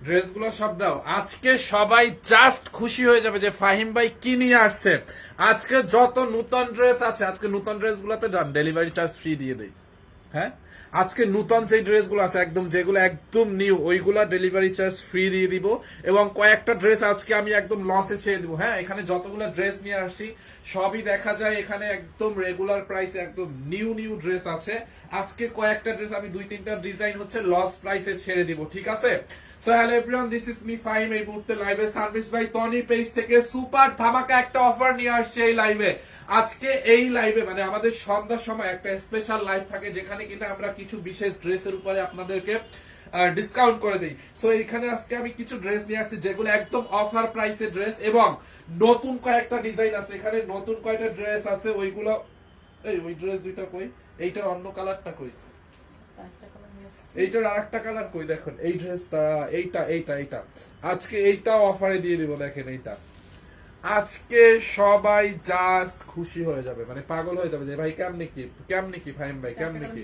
ড্রেসগুলো সব দাও। আজকে সবাই জাস্ট খুশি হয়ে যাবে যে ফাহিম ভাই কি নিয়ে আসছে। আজকে যত নতুন ড্রেস আছে, আজকে নতুন ড্রেসগুলোতে ডেলিভারি চার্জ ফ্রি দিয়ে দেই। হ্যাঁ, আজকে নতুন যে ড্রেসগুলো আছে একদম, যেগুলো একদম নিউ, ওইগুলা ডেলিভারি চার্জ ফ্রি দিয়ে দিব। এবং কয়েকটা ড্রেস আজকে আমি একদম লসে ছেড়ে দিব। হ্যাঁ, এখানে যতগুলো ড্রেস নিয়ে আসছি সবই দেখা যায় এখানে একদম রেগুলার প্রাইসে একদম নিউ নিউ ড্রেস আছে। আজকে কয়েকটা ড্রেস আমি 2-3টা ডিজাইন হচ্ছে লস প্রাইসে ছেড়ে দিব, ঠিক আছে? So hello everyone, this is me Fahim. এই মুহূর্তে লাইভে সানবিশ ভাই টনি পেজ থেকে সুপার ধামাকা একটা অফার নিয়ে আসছে এই লাইভে। আজকে এই লাইভে মানে আমাদের সন্ধ্যার সময় একটা স্পেশাল লাইভ থাকে যেখানে কিনা আমরা কিছু বিশেষ ড্রেসের উপরে আপনাদেরকে ডিসকাউন্ট করে দিই। সো এখানে আজকে আমি কিছু ড্রেস নিয়ে আসছি যেগুলো একদম অফার প্রাইসে ড্রেস, এবং নতুন কয়েকটা ডিজাইন আছে। এখানে নতুন কয়েকটা ড্রেস আছে, ওইগুলো ওই ড্রেস দুইটা কই, এইটার অন্য কালারটা কই, এইটার আরেকটা কালার কই, দেখুন এই ড্রেসটা, এইটা এইটা এইটা আজকে এইটা অফারে দিয়ে দিব। দেখেন এইটা আজকে সবাই জাস্ট খুশি হয়ে যাবে, মানে পাগল হয়ে যাবে যে ভাই কেমনে কি ফাহিম ভাই কেমনে কি।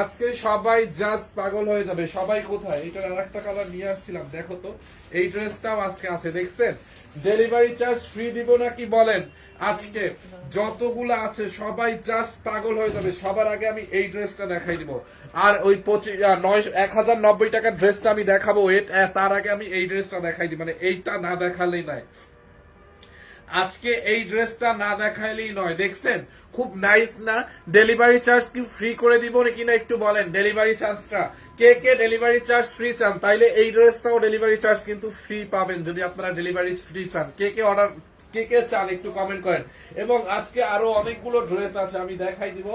আজকে সবাই জাস্ট পাগল হয়ে যাবে। সবাই কোথায়, এইটার আরেকটা কালার নিয়ে আসছিলাম, দেখো তো এই ড্রেসটাও আজকে আছে, দেখছেন? ডেলিভারি চার্জ ফ্রি দিব নাকি বলেন? আজকে যতগুলো আছে সবাই জাস্ট পাগল হয়ে যাবে। সবার আগে আমি এই ড্রেসটা দেখাই দিব, আর ওই 1090 টাকার ড্রেসটা আমি দেখাবো তার আগে আমি এই ড্রেসটা দেখাই দিই, মানে এইটা না দেখালেই নাই। আজকে এই ড্রেসটা না দেখাইলেই নয়। দেখছেন খুব নাইস না? ডেলিভারি চার্জ কি ফ্রি করে দিব নাকি না একটু বলেন। ডেলিভারি চার্জটা কে কে ডেলিভারি চার্জ ফ্রি চান, তাইলে এই ড্রেসটাও ডেলিভারি চার্জ কিন্তু ফ্রি পাবেন যদি আপনারা ডেলিভারি ফ্রি চান। কে কে অর্ডার, কে কে চান একটু কমেন্ট করেন। এবং আজকে আরো অনেকগুলো ড্রেস আছে, আমি দেখাই দিব।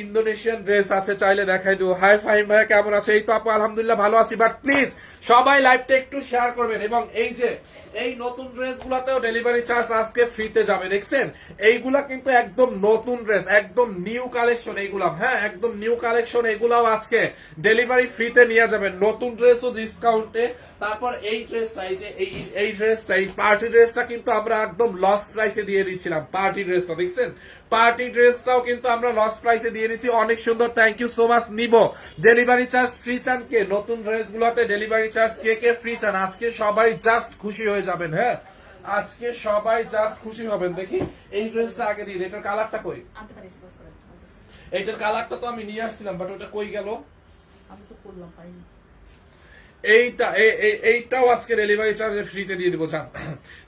ইন্দোনেশিয়ান ড্রেস আছে, চাইলে দেখাই দিব। হাই ফাহিম ভাই কেমন আছে? এই তো আপু আলহামদুলিল্লাহ ভালো আছি। বাট প্লিজ সবাই লাইভটা একটু শেয়ার করবেন। এবং এই যে এই নতুন ড্রেস গুলাতেও ডেলিভারি চার্জ আজকে ফ্রিতে যাবে, দেখছেন? এইগুলা কিন্তু একদম নতুন ড্রেস, একদম নিউ কালেকশন এইগুলা। হ্যাঁ, একদম নিউ কালেকশন, এগুলাও আজকে ডেলিভারি ফ্রিতে নিয়ে যাবেন। নতুন ড্রেসও ডিসকাউন্টে। তারপর এই ড্রেসটা, এই যে এই ড্রেসটা, এই পার্টি ড্রেসটা কিন্তু আমরা একদম লস প্রাইসে দিয়ে দিয়েছিলাম। পার্টি ড্রেসটা দেখছেন, পার্টি ড্রেসটাও কিন্তু আমরা লস প্রাইসে দিয়ে দিয়েছি। অনেক সুন্দর, থ্যাংক ইউ সো মাচ। নিব ডেলিভারি চার্জ ফ্রি চান কে? নতুন ড্রেস গুলাতে ডেলিভারি চার্জ কে কে ফ্রি চান? আজকে সবাই জাস্ট খুশি হয়ে যাবেন। হ্যাঁ, আজকে সবাই জাস্ট খুশি হবেন। দেখি এই ড্রেসটা আগে দিই, এটার কালারটা কই? এইটার কালারটা তো আমি নিয়ে আসছিলাম, বাট ওটা কই গেল? আমি তো করলাম পাইনি। এইটাও আজকে ডেলিভারি চার্জে ফ্রিতে দিয়ে দিব। জান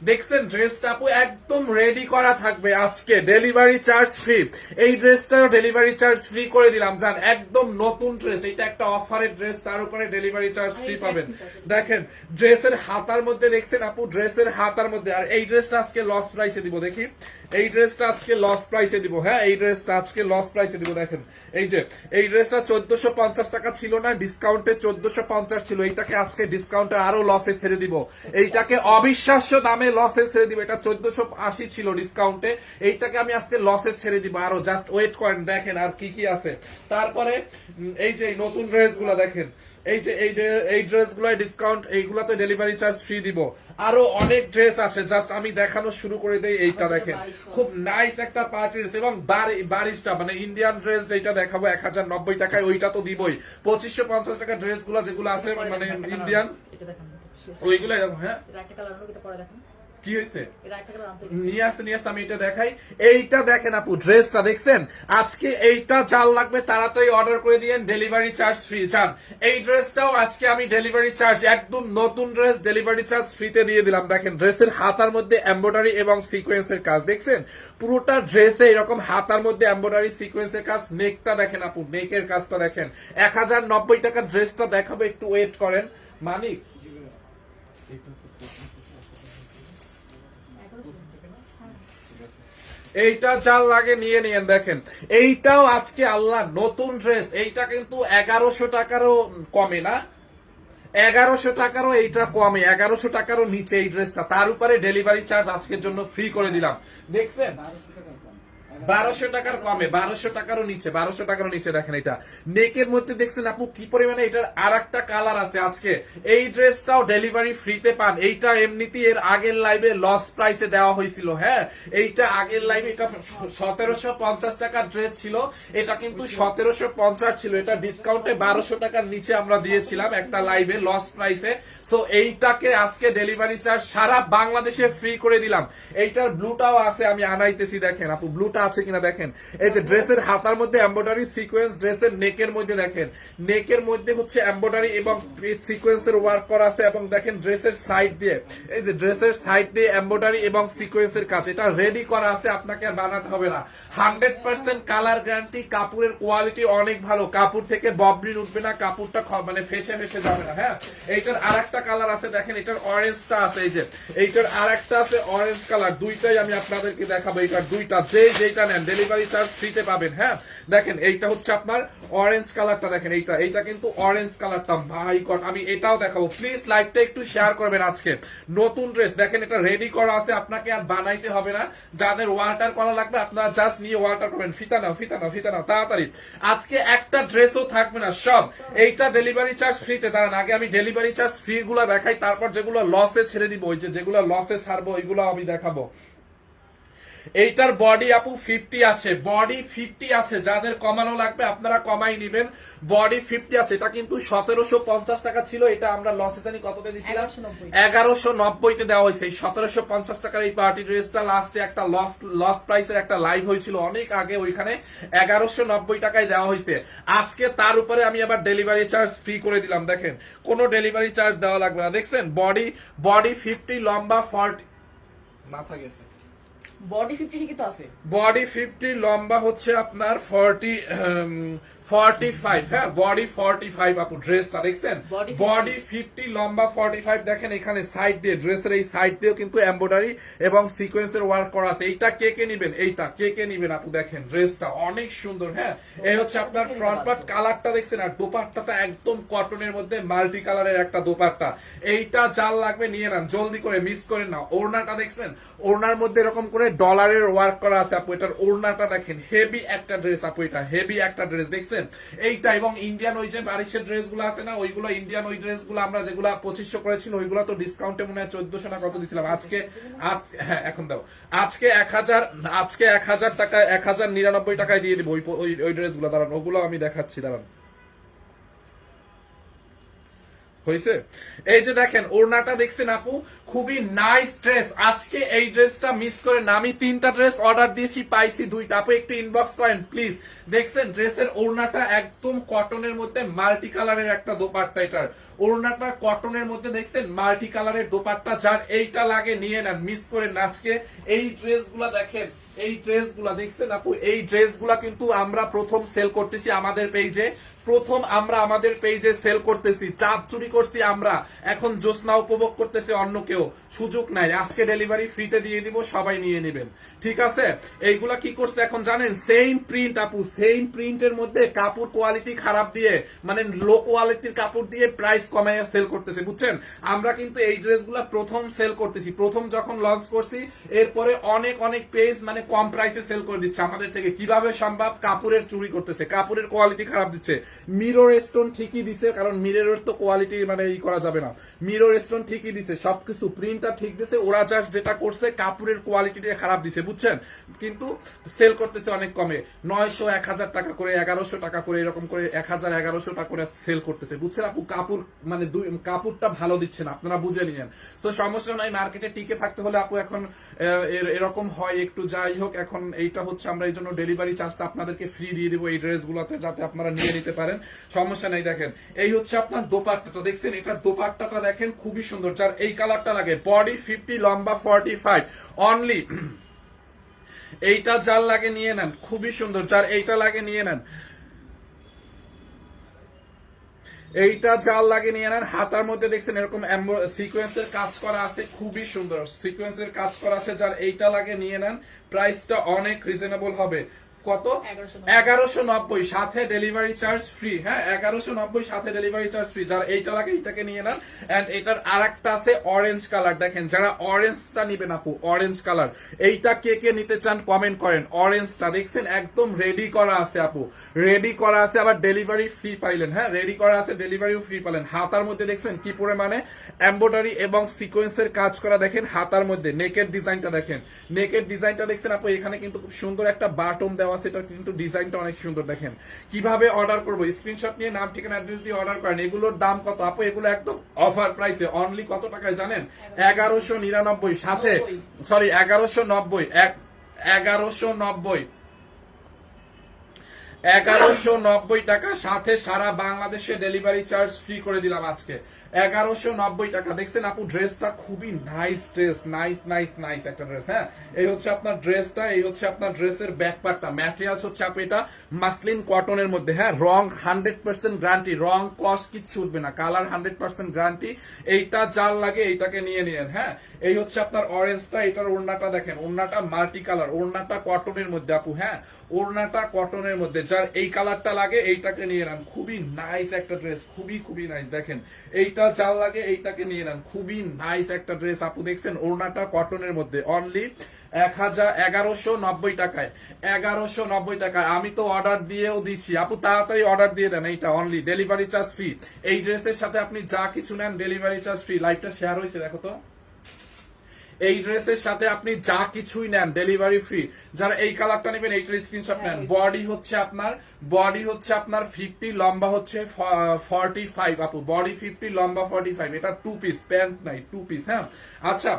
দেখছেন ড্রেসটা আপু একদম রেডি করা থাকবে, আজকে ডেলিভারি চার্জ ফ্রি। এই ড্রেসটাও ডেলিভারি চার্জ ফ্রি করে দিলাম। জান একদম নতুন ড্রেস, এটা একটা অফারের ড্রেস, তার উপরে ডেলিভারি চার্জ ফ্রি পাবেন। দেখেন ড্রেসের হাতার মধ্যে, দেখছেন আপু ড্রেসের হাতার মধ্যে। আর এই ড্রেসটা আজকে লস প্রাইসে দিব। দেখি এই ড্রেসটা আজকে লস প্রাইসে দিব। হ্যাঁ, এই ড্রেসটা আজকে লস প্রাইসে দিব। দেখেন এই যে এই ড্রেসটা 1450 টাকা ছিল না, ডিসকাউন্টে 1450 ছিল। এইটাকে আজকে ডিসকাউন্টে আরো লসে ছেড়ে দিব। এইটাকে অবিশ্বাস্য দামে লসে ছেড়ে দিব। এটা 1480 ছিল ডিসকাউন্টে, এইটাকে আমি আজকে লসে ছেড়ে দিব আরো। জাস্ট ওয়েট করেন, দেখেন আর কি কি আছে। তারপরে এই যে নতুন ড্রেস গুলা দেখেন, এই যে এই ড্রেস গুলো ডিসকাউন্ট, এইগুলাতে ডেলিভারি চার্জ ফ্রি দিব। আরো অনেক ড্রেস আছে, জাস্ট আমি দেখানো শুরু করে দেই। এইটা দেখেন খুব নাইস একটা পার্টি ড্রেস, এবং বারিশটা মানে ইন্ডিয়ান ড্রেস যেটা দেখাবো 1090 টাকায়, ওইটা তো দিবই। 2550 টাকা ড্রেস গুলা যেগুলো আছে মানে ইন্ডিয়ান, ওইগুলো। হ্যাঁ, কি হয়েছে? নিয়ে আসতে আমি এটা দেখাই। এইটা দেখেন আপু ড্রেসটা দেখছেন, আজকে এইটা জাল লাগবে তাড়াতাড়ি অর্ডার করে দিয়েন, ডেলিভারি চার্জ ফ্রি। চান এই ড্রেসটাও আজকে আমি ডেলিভারি চার্জ, একদম নতুন ড্রেস, ডেলিভারি চার্জ ফ্রিতে দিয়ে দিলাম। দেখেন ড্রেসের হাতার মধ্যে এমব্রয়ডারি এবং সিকোয়েন্সের কাজ, দেখছেন পুরোটা ড্রেসে এরকম হাতার মধ্যে এমব্রয়ডারি সিকোয়েন্সের কাজ। নেকটা দেখেন আপু, নেকের কাজটা দেখেন। 1090 টাকার ড্রেসটা দেখাবো, একটু ওয়েট করেন। মানিক এইটা চাল লাগে নিয়ে নিয়েন। দেখেন এইটাও আজকে আল্লাহ নতুন ড্রেস, এইটা কিন্তু 1100 টাকারও কমে না, 1100 টাকারও এইটা কমে, 1100 টাকারও নিচে এই ড্রেসটা। তার উপরে ডেলিভারি চার্জ আজকের জন্য ফ্রি করে দিলাম। দেখছেন 1200 টাকার কমে, 1200 টাকারও নিচে, 1200 টাকারও নিচে। দেখেন এটা নেকের মধ্যে দেখছেন আপু কি পরিমাণে, এটার আর একটা কালার আছে। আজকে এই ড্রেসটাও ডেলিভারি ফ্রিতে পান। এইটা এমনিতেই এর আগের লাইভে লস প্রাইসে দেওয়া হয়েছিল। হ্যাঁ, এইটা আগের লাইভে এটা 1750 টাকার ড্রেস ছিল, এটা কিন্তু 1750 ছিল, এটা ডিসকাউন্টে 1200 টাকার নিচে আমরা দিয়েছিলাম একটা লাইভে লস প্রাইসে। সো এইটাকে আজকে ডেলিভারি চার্জ সারা বাংলাদেশে ফ্রি করে দিলাম। এইটার ব্লুটাও আছে, আমি আনাইতেছি। দেখেন আপু ব্লুটা আছে কিনা দেখেন। এই যে ড্রেসের হাতার মধ্যে এমব্রয়ডারি সিকোয়েন্স, ড্রেসের নেকের মধ্যে দেখেন, নেকের মধ্যে হচ্ছে এমব্রয়ডারি এবং সিকোয়েন্সের ওয়ার্ক করা আছে। এবং দেখেন ড্রেসের সাইড দিয়ে, এই যে ড্রেসের সাইড দিয়ে এমব্রয়ডারি এবং সিকোয়েন্সের কাজ, এটা রেডি করা আছে, আপনাকে আর বানাতে হবে না। 100% কালার গ্যারান্টি, কাপড়ের কোয়ালিটি অনেক ভালো, কাপড় থেকে ববলিন উঠবে না, কাপড়টা মানে ফেসে ফেসে যাবে না। হ্যাঁ, এইটার আর একটা কালার আছে, দেখেন এটার অরেঞ্জটা আছে, এই যে এইটার আর একটা আছে অরেঞ্জ কালার। দুইটাই আমি আপনাদেরকে দেখাবো, এইটার দুইটা যেটা নেন ডেলিভারি চার্জ ফ্রিতে পাবেন। হ্যাঁ, দেখেন এইটা হচ্ছে আপনার অরেঞ্জ কালারটা, দেখেন এইটা কিন্তু অরেঞ্জ কালারটা, ভাই গড, আমি এটাও দেখাবো। প্লিজ লাইভটা একটু শেয়ার করবেন। আজকে নতুন ড্রেস দেখেন, এটা রেডি করা আছে, আপনাকে আর বানাইতে হবে না। যাদের ওয়াটার করা লাগবে আপনারা জাস্ট নিয়ে ওয়াটার করবেন। ফিতা নাও, ফিতা নাও, ফিতা নাও তাড়াতাড়ি। আজকে একটা ড্রেসও থাকবে না, সব এইটা ডেলিভারি চার্জ ফ্রিতে। দাঁড়ান আগে আমি ডেলিভারি চার্জ ফ্রি গুলা দেখাই, তারপর যেগুলো লসে ছেড়ে দিব, ওই যেগুলো লসে ছাড়বো ওইগুলো আমি দেখাবো। এইটার বডি আপু 50 আছে, বডি 50 আছে, যাদের কমানো লাগবে আপনারা কমাই নিবেন। বডি 50 আছে, এটা কিন্তু 1750 টাকা ছিল, এটা আমরা লসে জানি কততে দিছিলাম, 1190 তে দেওয়া হয়েছে। 1750 টাকার এই পার্টি ড্রেসটা লাস্টে একটা লস প্রাইসের একটা লাইভ হয়েছিল অনেক আগে, ওইখানে 1190 টাকায় দেওয়া হয়েছে। আজকে তার উপরে আমি আবার ডেলিভারি চার্জ ফ্রি করে দিলাম। দেখেন কোনো ডেলিভারি চার্জ দেওয়া লাগবে না। দেখছেন বডি 50, লম্বা 40, মাথা গেছে, বডি 50 ঠিকই তো আছে। বডি 50, লম্বা হচ্ছে আপনার 45। হ্যাঁ, বডি 45 আপু ড্রেসটা দেখছেন, বডি 50, লম্বা 45। দেখেন এখানে সাইড দিয়ে, ড্রেসের এই সাইড দিয়েও কিন্তু এমব্রয়ডারি এবং সিকোয়েন্সের ওয়ার্ক করা আছে। এইটা কে কে নিবেন, এইটা কে কে নিবেন আপু, দেখেন ড্রেসটা অনেক সুন্দর। হ্যাঁ, এই হচ্ছে আপনার ফ্রন্ট পার্ট, কালারটা দেখছেন, আর দোপাট্টাটা একদম কটনের মধ্যে মাল্টি কালারের একটা দোপাট্টা। এইটা যার লাগবে নিয়ে নেন, জলদি করে মিস করেন না। ওড়নাটা দেখছেন, ওড়নার মধ্যে এরকম করে ডলারের ওয়ার্ক করা আছে আপু। এটার ওড়নাটা দেখেন, হেভি একটা ড্রেস আপু, এটা হেভি একটা ড্রেস দেখছেন এইটা। এবং ইন্ডিয়ান ওই যে বারিশের ড্রেস গুলো আছে না, ওইগুলো ইন্ডিয়ান ওই ড্রেস গুলো আমরা যেগুলো 2500 করেছিল, ওইগুলো তো ডিসকাউন্টে মনে হয় 1400 না কত দিছিলাম। আজকে হ্যাঁ এখন দাও, আজকে 1000 টাকা, 1099 টাকায় দিয়ে দিব ওই ড্রেস গুলো। দাঁড়ান ওগুলো আমি দেখাচ্ছি, দাঁড়ান। হয়েছে, এই যে দেখেন ওড়নাটা দেখছেন আপু, খুবই নাইস ড্রেস। আজকে এই ড্রেসটা মিস করেন না। আমি 3টা ড্রেস অর্ডার দিয়েছি, পাইছি 2টা। আপু একটু ইনবক্স করেন প্লিজ। দেখছেন ড্রেসের ওড়নাটা একদম কটনের মধ্যে মাল্টি কালারের একটা দোপাট্টা, এটার ওড়নাটা কটনের মধ্যে দেখছেন মাল্টি কালারের দোপাট্টা। যার এইটা লাগে নিয়ে নেন, মিস করেন না। আজকে এই ড্রেসগুলা দেখেন, এই ড্রেসগুলা দেখছেন আপু, এই ড্রেসগুলা কিন্তু আমরা প্রথম সেল করতেছি আমাদের পেজে, আমরা আমাদের পেজে সেল করতেছি। চাঁদ চুরি করছি আমরা, এখন জ্যোৎস্না উপভোগ করতেছে অন্য কেউ, সুযোগ নাই। আজকে ডেলিভারি ফ্রিতে দিয়ে দিব, সবাই নিয়ে নেবেন, ঠিক আছে। এইগুলা কি করছে এখন জানেন, সেম প্রিন্ট আপু, সেম প্রিন্টের মধ্যে কাপড় কোয়ালিটি খারাপ দিয়ে, মানে লো কোয়ালিটির কাপড় দিয়ে প্রাইস কমাইয়া সেল করতেছে, বুঝছেন। আমরা কিন্তু এই ড্রেসগুলা প্রথম সেল করতেছি, প্রথম যখন লঞ্চ করছি, এরপরে অনেক অনেক পেজ মানে কম প্রাইসে সেল করে দিচ্ছে আমাদের থেকে। কিভাবে সম্ভব, কাপড়ের চুরি করতেছে, কাপড়ের কোয়ালিটি খারাপ দিচ্ছে। মিরর স্টোন ঠিকই দিছে, কারণ মিররের তো কোয়ালিটি মানে ই করা যাবে না। মিরর স্টোন ঠিকই দিছে, সবকিছু প্রিন্টটা ঠিক দিছে, ওরা জাস্ট যেটা করছে কাপড়ের কোয়ালিটিটা খারাপ দিছে, বুঝছেন। কিন্তু সেল করতেছে অনেক কমে, 900, 1000 টাকা করে, 1100 টাকা করে, এরকম করে 1000, 1100 টাকা করে সেল করতেছে, বুঝছেন আপু। কাপড় মানে কাপড়টা ভালো দিচ্ছে না, আপনারা বুঝে নিয়েন। তো সমস্যা নাই, মার্কেটে টিকে থাকতে হলে আপু এখন এরকম হয় একটু। যাই হোক, এখন এইটা হচ্ছে আমরা এই জন্য ডেলিভারি চার্জটা আপনাদেরকে ফ্রি দিয়ে দিব এই ড্রেসগুলোতে, যাতে আপনারা নিয়ে নিতে পারেন, সমস্যা নাই। দেখেন এই হচ্ছে আপনার দোপাট্টাটা দেখছেন, এটার দোপাট্টাটা দেখেন খুবই সুন্দর। যার এই কালারটা লাগে, বডি 50, লম্বা 45 অনলি। এইটা যার লাগে নিয়ে নেন, খুবই সুন্দর। যার এইটা লাগে নিয়ে নেন, এইটা জাল লাগে নিয়ে নেন। হাতার মধ্যে দেখছেন এরকম সিকোয়েন্সের কাজ করা আছে, খুবই সুন্দর সিকোয়েন্সের কাজ করা আছে। যার এইটা লাগে নিয়ে নেন, প্রাইসটা অনেক রিজনেবল হবে, কত 1190 সাথে ডেলিভারি চার্জ ফ্রি। হ্যাঁ 1190 সাথে ডেলিভারি চার্জ ফ্রি। যারা এইটা লাগে এইটাকে নিয়ে নেন। এন্ড এটার আরেকটা আছে অরেঞ্জ কালার, দেখেন যারা অরেঞ্জটা নিবেন আপু, অরেঞ্জ কালার এইটা কে কে নিতে চান কমেন্ট করেন। অরেঞ্জটা দেখছেন একদম রেডি করা আছে আপু, রেডি করা আছে, আবার ডেলিভারি ফ্রি পাইলেন। হ্যাঁ রেডি করা আছে, ডেলিভারিও ফ্রি পাইলেন। হাতার মধ্যে দেখছেন কি পরিমাণে এমব্রয়ডারি এবং সিকোয়েন্সের কাজ করা, দেখেন হাতার মধ্যে নেকের ডিজাইনটা দেখেন, নেকের ডিজাইনটা দেখছেন আপু, এখানে কিন্তু খুব সুন্দর একটা বাটন দেওয়া আছে, এটা কিন্তু ডিজাইনটা অনেক সুন্দর। দেখেন কিভাবে অর্ডার করবো, স্ক্রিনশট নিয়ে নাম ঠিকানা অ্যাড্রেস দিয়ে অর্ডার করেন। এগুলোর দাম কত আপু? এগুলো একদম অফার প্রাইসে, অনলি কত টাকায় জানেন? 1199 সাথে, সরি 1190, 1190 1190 টাকা সাথে সারা বাংলাদেশে ডেলিভারি চার্জ ফ্রি করে দিলাম আজকে। 1190 টাকা। দেখছেন আপু ড্রেসটা খুবই nice dress, nice nice nice একটা ড্রেস। হ্যাঁ এই হচ্ছে আপনার ড্রেসটা, এই হচ্ছে আপনার ড্রেসের ব্যাক পার্টটা। ম্যাটেরিয়ালস হচ্ছে আপু এটা মাসলিন কটনের মধ্যে। হ্যাঁ রং 100% গ্যারান্টি, রং কস কিচ্ছু উঠবে না, কালার 100% গ্যারান্টি। এইটা যার লাগে এইটাকে নিয়ে নিয়েন। হ্যাঁ এই হচ্ছে আপনার অরেঞ্জটা, এটার ওড়নাটা দেখেন, ওড়নাটা মাল্টি কালার, ওড়নাটা কটনের মধ্যে আপু। হ্যাঁ ওড়নাটা কটনের মধ্যে, যার এই কালারটা লাগে এইটাকে নিয়ে নেন। খুবই নাইস একটা ড্রেস, খুবই খুবই নাইস। দেখেন এইটা যার লাগে এইটাকে নিয়ে নেন, খুবই নাইস একটা ড্রেস আপু। দেখছেন ওড়নাটা কটনের মধ্যে, অনলি 1190 টাকায়, 1190 টাকায়। আমি তো অর্ডার দিয়েও দিচ্ছি আপু, তাড়াতাড়ি অর্ডার দিয়ে দেন। এইটা অনলি ডেলিভারি চার্জ ফ্রি। এই ড্রেসের সাথে আপনি যা কিছু নেন ডেলিভারি চার্জ ফ্রি। লাইভটা শেয়ার হয়েছে দেখো তো। এই ড্রেসের সাথে আপনি যা কিছুই নেন ডেলিভারি ফ্রি। যারা এই কালারটা নেবেন এইটার স্ক্রিনশট নেন। বডি হচ্ছে আপনার 50, লম্বা হচ্ছে 45 আপু। বডি 50, লম্বা 45। এটা 2 পিস, প্যান্ট নাই, 2 পিস। হ্যাঁ আচ্ছা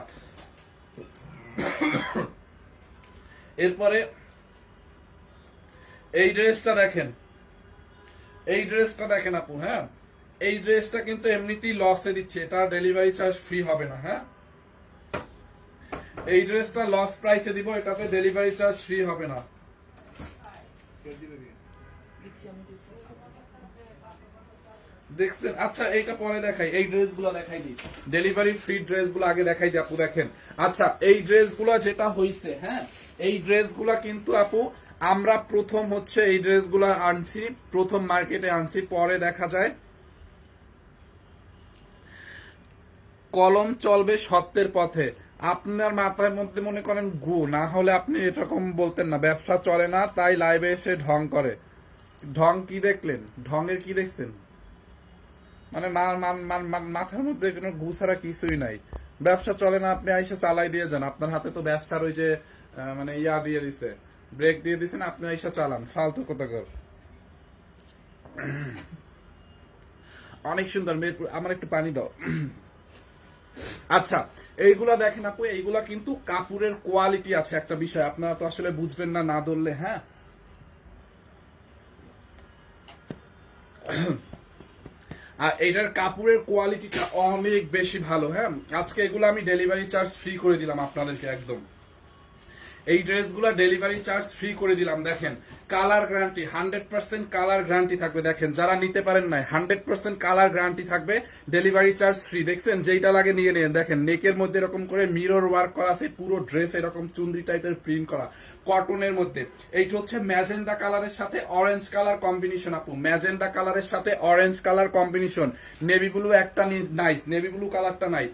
এরপরে এই ড্রেসটা দেখেন, এই ড্রেসটা দেখেন আপু। হ্যাঁ এই ড্রেসটা কিন্তু এমনিতেই লসে দিচ্ছে, এটা ডেলিভারি চার্জ ফ্রি হবে না। হ্যাঁ এই ড্রেসটা লস প্রাইসে দিব, এটাতে ডেলিভারি চার্জ ফ্রি হবে না। দেখছেন? আচ্ছা এইটা পরে দেখাই, এই ড্রেসগুলো দেখাই দিই, ডেলিভারি ফ্রি ড্রেসগুলো আগে দেখাই দিই আপু। দেখেন আচ্ছা এই ড্রেসগুলো যেটা হইছে, হ্যাঁ এই ড্রেসগুলো কিন্তু আপু আমরা প্রথম হচ্ছে এই ড্রেসগুলো আনছি, প্রথম মার্কেটে আনছি, পরে দেখা যায় কলম চলবে সত্যের পথে। আপনার মাথার মধ্যে মনে করেন গু না হলে আপনি এরকম বলতেন না, ব্যবসা চলে না তাই লাইভে এসে ঢং করে। ঢং কি দেখলেন? ঢঙের কি দেখছেন? মানে মাথার মধ্যে কোনো গু ছাড়া কিছুই নাই। ব্যবসা চলে না, আপনি আইসা চালাই দিয়ে যান। আপনার হাতে তো ব্যবসার ওই যে মানে ইয়া দিয়ে দিছে, ব্রেক দিয়ে দিছেন, আপনি আইসা চালান। ফালতু কথা কর। অনেক সুন্দর। আমার একটু পানি দাও। আচ্ছা এইগুলা দেখেন আপু, এইগুলা কিন্তু কাপড়ের কোয়ালিটি আছে একটা বিষয়, আপনারা তো আসলে বুঝবেন না না ধরলে। হ্যাঁ আর এটার কাপড়ের কোয়ালিটিটা অনেক বেশি ভালো। হ্যাঁ আজকে এগুলো আমি ডেলিভারি চার্জ ফ্রি করে দিলাম আপনাদেরকে একদম। এই ড্রেসগুলো ডেলিভারি চার্জ ফ্রি করে দিলাম। দেখেন কালার গ্যারান্টি, 100% কালার গ্যারান্টি থাকবে। দেখেন যারা নিতে পারেন নাই, 100% কালার গ্যারান্টি থাকবে, ডেলিভারি চার্জ ফ্রি। দেখছেন যেইটা লাগে নিয়ে নেন। দেখেন নেকের মধ্যে এরকম করে মিরর ওয়ার্ক করা আছে, পুরো ড্রেস এরকম চুন্দ্রি টাইপের প্রিন্ট করা কটনের মধ্যে। এইটা হচ্ছে ম্যাজেন্ডা কালারের সাথে অরেঞ্জ কালার কম্বিনেশন আপু, ম্যাজেন্ডা কালারের সাথে orange colour combination. Navy blue একটা নাইস, নেভি ব্লু কালারটা নাই।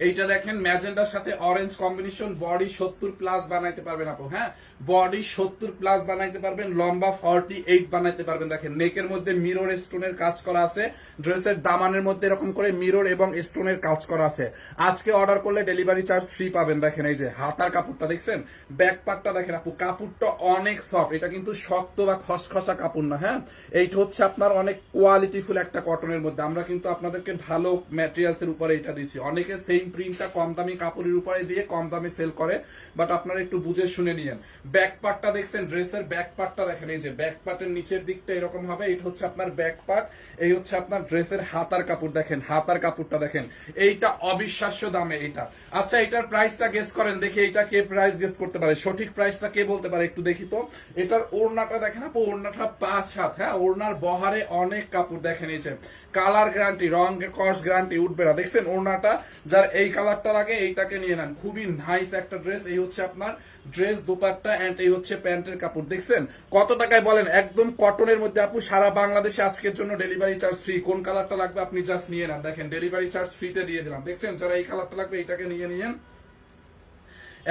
এইটা দেখেন ম্যাজেন্ডার সাথে অরেঞ্জ কম্বিনেশন। বডি 70+ বানাইতে পারবেন আপু। হ্যাঁ বডি 70+ বানাইতে পারবেন, লম্বা 48 বানাইতে পারবেন। দেখেন নেকের মধ্যে মিরর স্টোনের কাজ করা আছে, ড্রেসের দামানের মধ্যে এরকম করে মিরর এবং স্টোনের কাজ করা আছে। আজকে অর্ডার করলে ডেলিভারি চার্জ ফ্রি পাবেন। দেখেন এই যে হাতার কাপড়টা দেখছেন, ব্যাক পার্টটা দেখেন আপু, কাপড়টা অনেক সফট। এটা কিন্তু শক্ত বা খসখসা কাপড় না। হ্যাঁ এইটা হচ্ছে আপনার অনেক কোয়ালিটিফুল একটা কটনের মধ্যে। আমরা কিন্তু আপনাদেরকে ভালো ম্যাটেরিয়ালস এর উপরে এটা দিচ্ছি। অনেকে সেম প্রিন্টটা কম দামি কাপড়ের উপরে দিয়ে কম দামে সেল করে, বাট আপনারা একটু বুঝে শুনে নিয়েন। ব্যাক পার্টটা দেখছেন, ড্রেসের ব্যাক পার্টটা দেখেন, এই যে ব্যাক পার্টের নিচের দিকটা এরকম হবে। এটা হচ্ছে আপনার ব্যাক পার্ট, এই হচ্ছে আপনার ড্রেসের হাতার কাপড়। দেখেন হাতার কাপড়টা দেখেন, এইটা অবিশ্বাস্য দামে এটা। আচ্ছা এটার প্রাইসটা গেস করেন দেখি, এইটা কে প্রাইস গেস করতে পারে, সঠিক প্রাইসটা কে বলতে পারে একটু দেখি তো। এটার ওড়নাটা দেখেন আপু, ওড়নাটা 5 হাত। হ্যাঁ ওড়নার বহারে অনেক কাপড়। দেখেন এই যে কালার গ্যারান্টি, রং কস গ্যারান্টি উঠবে না। দেখছেন ওড়নাটা, যার এই কালারটার আগে এইটাকে নিয়ে নেন, খুবই নাইস একটা ড্রেস। এই হচ্ছে আপনার ড্রেস, দোপাট্টা এন্ড এই হচ্ছে প্যান্টের কাপড়। দেখছেন কত টাকায় বলেন? একদম কটনের মধ্যে আপু, সারা বাংলাদেশে আজকের জন্য ডেলিভারি চার্জ ফ্রি। কোন কালারটা লাগবে আপনি জাস্ট নিয়ে নেন, দেখেন ডেলিভারি চার্জ ফ্রিতে দিয়ে দিলাম। দেখছেন, যারা এই কালারটা লাগবে এইটাকে নিয়ে নিয়েন।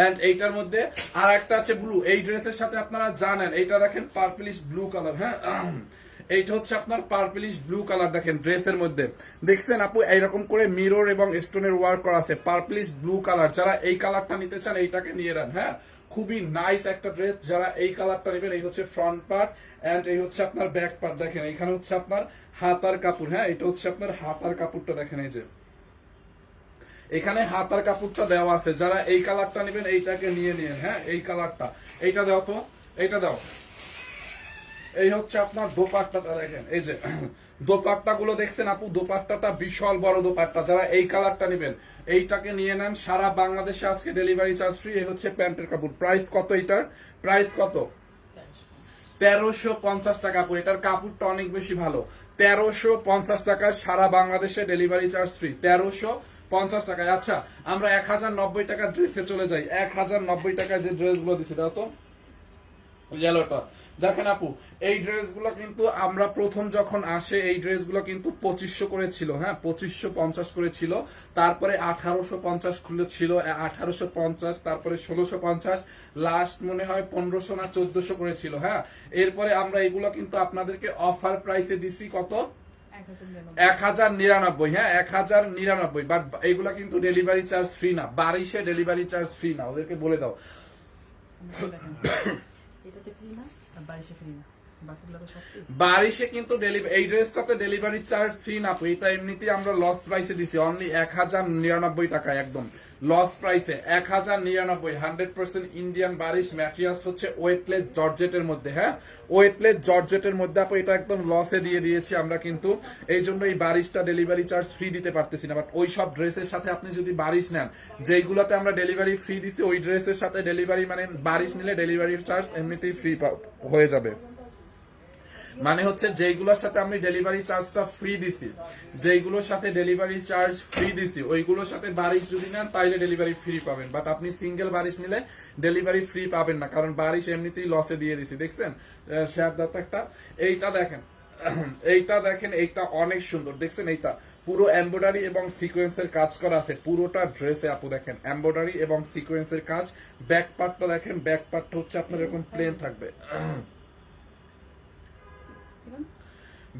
এন্ড এইটার মধ্যে আর একটা আছে ব্লু। এই ড্রেসের সাথে আপনারা জানেন এইটা দেখেন পার্পলিশ ব্লু কালার, হ্যাঁ এইটা হচ্ছে আপনার পার্পলিশ ব্লু কালার। দেখেন ড্রেসের মধ্যে দেখছেন আপু এইরকম করে মিরর এবং স্টোনের ওয়ার্ক করা আছে, পার্পলিশ ব্লু কালার। যারা এই কালারটা নিতে চান এইটাকে নিয়ে নেন, হ্যাঁ খুবই নাইস একটা ড্রেস। যারা এই কালারটা নেবেন, এই হচ্ছে ফ্রন্ট পার্ট এন্ড এই হচ্ছে আপনার ব্যাক পার্ট। দেখেন এখানে হচ্ছে আপনার হাতার কাপড়, হ্যাঁ এটা হচ্ছে আপনার হাতার কাপড়টা। দেখেন এই যে এখানে হাতার কাপড়টা দেওয়া আছে। যারা এই কালারটা নেবেন এইটাকে নিয়ে নিন, হ্যাঁ এই কালারটা। এইটা দাও তো, এইটা দাও। এই হচ্ছে আপনার দোপাট্টাটা, দেখেন এই যে দোপাট্টা গুলো দেখছেন আপু, দোপাট্টাটা বিশাল বড় দোপাট্টা। যারা এই কালারটা নেবেন এইটাকে নিয়ে নেন, সারা বাংলাদেশে আজকে ডেলিভারি চার্জ ফ্রি। এই হচ্ছে প্যান্টের কাপড়। প্রাইস কত এটার? প্রাইস কত? 1350 টাকা আপু। এটার কাপড়টা অনেক বেশি ভালো। 1350 টাকা, সারা বাংলাদেশে ডেলিভারি চার্জ ফ্রি। 1350 টাকায়। আচ্ছা আমরা 1090 টাকার ড্রেসে চলে যাই। 1090 টাকায় যে ড্রেসগুলো দিচ্ছি দাও তো, ইয়েলোটা। দেখেন আপু, এই ড্রেসগুলো কিন্তু আমরা প্রথম যখন আসে এই ড্রেসগুলো কিন্তু 2500 করে ছিল, হ্যাঁ 2550 করে ছিল। তারপরে 1850 খুলে ছিল, 1850, তারপরে 1650, লাস্ট মনে হয় 1500 না 1400 করে ছিল, হ্যাঁ। এরপরে আমরা এগুলো কিন্তু আপনাদেরকে অফার প্রাইসে দিছি কত? 1099, হ্যাঁ 1099। বাট এইগুলা কিন্তু ডেলিভারি চার্জ ফ্রি না, 2200 ডেলিভারি চার্জ ফ্রি না, ওদেরকে বলে দাও। এটাতে ফ্রি না আর 22 ফ্রি না, বাকিগুলো তো সব ফ্রি। 2200 কিন্তু এই ড্রেসটাতে ডেলিভারি চার্জ ফ্রি না। এটা এমনিতেই আমরা লস প্রাইসে দিছি, অনলি 1099 টাকায়, একদম লস প্রাইসে 1099। 100% ইন্ডিয়ান বারিশ ম্যাটেরিয়ালস হচ্ছে ওয়েটলেস জর্জেটের মধ্যে, হ্যাঁ ওয়েটলেস জর্জেটের মধ্যে আপু। এটা একদম লসে দিয়ে দিয়েছি আমরা কিন্তু, এই জন্য এই বারিশটা ডেলিভারি চার্জ ফ্রি দিতে পারতেছি না। বাট ওই সব ড্রেসের সাথে আপনি যদি বারিশ নেন, যেইগুলোতে আমরা ডেলিভারি ফ্রি দিছি, ওই ড্রেসের সাথে ডেলিভারি মানে বারিশ নিলে ডেলিভারি চার্জ এমনিতেই ফ্রি হয়ে যাবে। মানে হচ্ছে যেইগুলোর সাথে আমি ডেলিভারি চার্জটা ফ্রি দিছি, যেইগুলোর সাথে ডেলিভারি চার্জ ফ্রি দিছি, ওইগুলোর সাথে বারিশ যদি নেন তাইলে ডেলিভারি ফ্রি পাবেন। বাট আপনি সিঙ্গেল বারিশ নিলে ডেলিভারি ফ্রি পাবেন না, কারণ বারিশ এমনিতেই লসে দিয়ে দিছি। দেখছেন শেয়ার দাতা একটা। এইটা দেখেন, এইটা দেখেন, এইটা অনেক সুন্দর। দেখছেন এইটা পুরো এমব্রয়ডারি এবং সিকোয়েন্সের কাজ করা আছে পুরোটা ড্রেসে আপু। দেখেন এমব্রয়ডারি এবং সিকোয়েন্সের কাজ। ব্যাক পার্টটা দেখেন, ব্যাক পার্টটা হচ্ছে আপনার এরকম প্লেন থাকবে।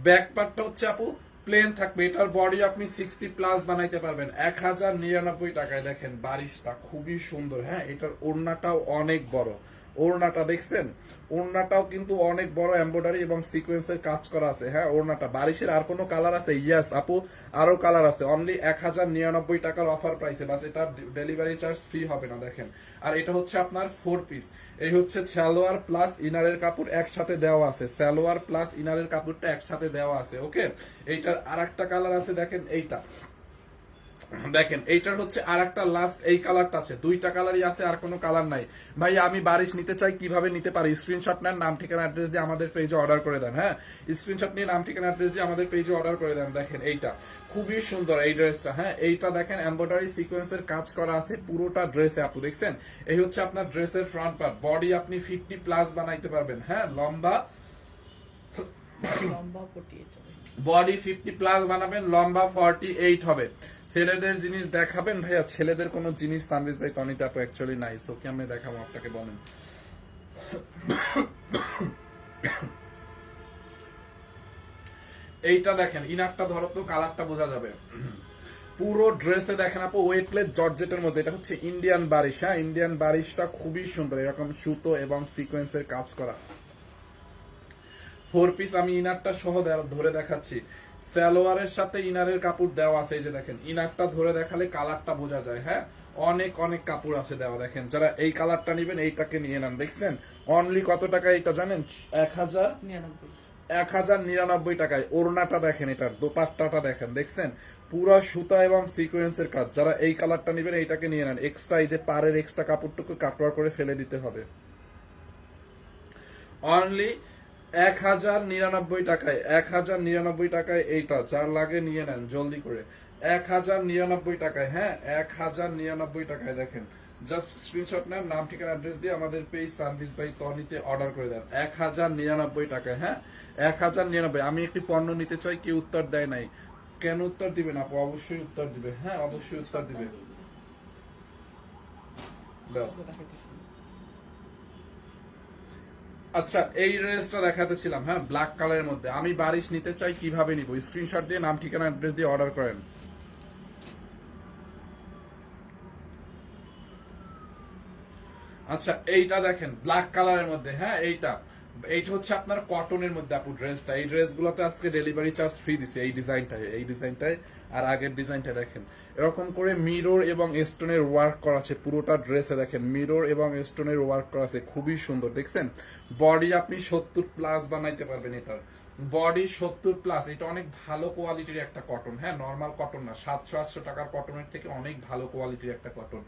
ব্যাক পার্টটা হচ্ছে আপু প্লেন থাকবে। এটার বডি আপনি 60+ বানাইতে পারবেন 1099 টাকায়। দেখেন বারিশটা খুবই সুন্দর, হ্যাঁ এটার ওড়নাটাও অনেক বড়। ওড়নাটা দেখছেন, ওড়নাটাও কিন্তু অনেক বড়, এমব্রয়ডারি এবং সিকোয়েন্সের কাজ করা আছে, হ্যাঁ ওড়নাটা। বারিশের আর কোনো কালার আছে? ইয়েস আপু, আরো কালার আছে। অনলি 1099 টাকার অফার প্রাইসে, বাস এটা ডেলিভারি চার্জ ফ্রি হবে না। দেখেন, আর এটা হচ্ছে আপনার 4 পিস। এই হচ্ছে সালোয়ার প্লাস ইনারের কাপড় একসাথে দেওয়া আছে, সালোয়ার প্লাস ইনারের কাপড়টা একসাথে দেওয়া আছে, ওকে। এইটার আর একটা কালার আছে, দেখেন এইটা, দেখেন এইটার হচ্ছে আর একটা লাস্ট এই কালারটা আছে। দুইটা কালারই আছে, আর কোনো কালার নাই। ভাই আমি বারিশ নিতে চাই, কিভাবে নিতে পারি? স্ক্রিনশট নেন, নাম ঠিকানা অ্যাড্রেস দিয়ে আমাদের পেজে অর্ডার করে দেন, হ্যাঁ স্ক্রিনশট নিয়ে নাম ঠিকানা অ্যাড্রেস দিয়ে আমাদের পেজে অর্ডার করে দেন। দেখেন এইটা খুবই সুন্দর এই ড্রেসটা, হ্যাঁ এইটা দেখেন এমব্রয়ডারি সিকোয়েন্সের কাজ করা আছে পুরোটা ড্রেসে আপু। দেখছেন এই হচ্ছে আপনার ড্রেসের ফ্রন্ট পার্ট। বডি আপনি 50+ বানাইতে পারবেন, হ্যাঁ লম্বা লম্বা 48 হবে। বডি 50+ বানাবেন, লম্বা 48 হবে। ছেলেদের জিনিস দেখাবেন ভাইয়া? ছেলেদের কোনো জিনিস তানভীর ভাই তনিতে আপু অ্যাকচুয়ালি নাই, সো কি আমি দেখাবো আপনাকে বলেন? এইটা দেখেন, ইনারটা ধরো তো, কালারটা বোঝা যাবে। পুরো ড্রেসে দেখেন আপু ওয়েটলেস জর্জেটের মধ্যে। এটা হচ্ছে ইন্ডিয়ান বারিশ, হ্যাঁ ইন্ডিয়ান বারিশটা খুবই সুন্দর, এরকম সুতো এবং সিকোয়েন্সের কাজ করা। 4 পিস আমি ইনারটা সহ ধরে দেখাচ্ছি। সালোয়ারের সাথে ইনারের কাপড় দেওয়া আছে, এই যে দেখেন ইনারটা ধরে দেখালে কালারটা বোঝা যায়, হ্যাঁ অনেক অনেক কাপড় আছে দেওয়া। দেখেন যারা এই কালারটা নেবেন এইটাকে নিয়ে নেন। দেখছেন অনলি কত টাকা এটা জানেন? 1099 টাকায়। ওড়নাটা দেখেন, এটার দোপাট্টাটা দেখেন, দেখছেন পুরো সুতা এবং সিকোয়েন্সের কাজ। যারা এই কালারটা নেবেন এইটাকে নিয়ে নেন। এক্সট্রা এই যে পাড়ের এক্সট্রা কাপড়টুকু কাটওয়ার করে ফেলে দিতে হবে। অনলি 1099 টাকায়, 1099 টাকায় এইটা। যার লাগে নিয়ে নেন জলদি করে। 1099 টাকায়, হ্যাঁ 1099 টাকায়। দেখেন জাস্ট স্ক্রিনশট নেন, নাম ঠিকানা অ্যাড্রেস দিয়ে আমাদের পেজ সার্ভিস বাই তনিতে অর্ডার করে দেন 1099 টাকায়, হ্যাঁ 1099। আমি একটি পণ্য নিতে চাই, কেউ উত্তর দেয় নাই, কেন উত্তর দিবে না আপু? অবশ্যই উত্তর দিবে, হ্যাঁ অবশ্যই উত্তর দিবে। দাও। আচ্ছা এই ড্রেসটা দেখাতেছিলাম, হ্যাঁ ব্ল্যাক কালারের মধ্যে। আমি বারিশ নিতে চাই, কিভাবে নিব? স্ক্রিনশট দিয়ে নাম ঠিকানা অ্যাড্রেস দিয়ে অর্ডার করেন। আচ্ছা এইটা দেখেন ব্ল্যাক কালারের মধ্যে, হ্যাঁ এইটা হচ্ছে আপনার কটনের মধ্যে আপু ড্রেসটা। এই ড্রেসগুলোতে আজকে ডেলিভারি চার্জ ফ্রি দিছে। এই ডিজাইনটায় আর আগের ডিজাইনটা দেখেন এরকম করে মিরর এবং স্টোনের ওয়ার্ক করা আছে পুরোটা ড্রেসে। দেখেন মিরর এবং স্টোনের ওয়ার্ক করা আছে, খুবই সুন্দর। দেখছেন বডি আপনি 70+ বানাইতে পারবেন এটার। বডি 70+। এটা অনেক ভালো কোয়ালিটির একটা কটন, হ্যাঁ নর্মাল কটন না, 700-800 টাকার কটনের থেকে অনেক ভালো কোয়ালিটির একটা কটন।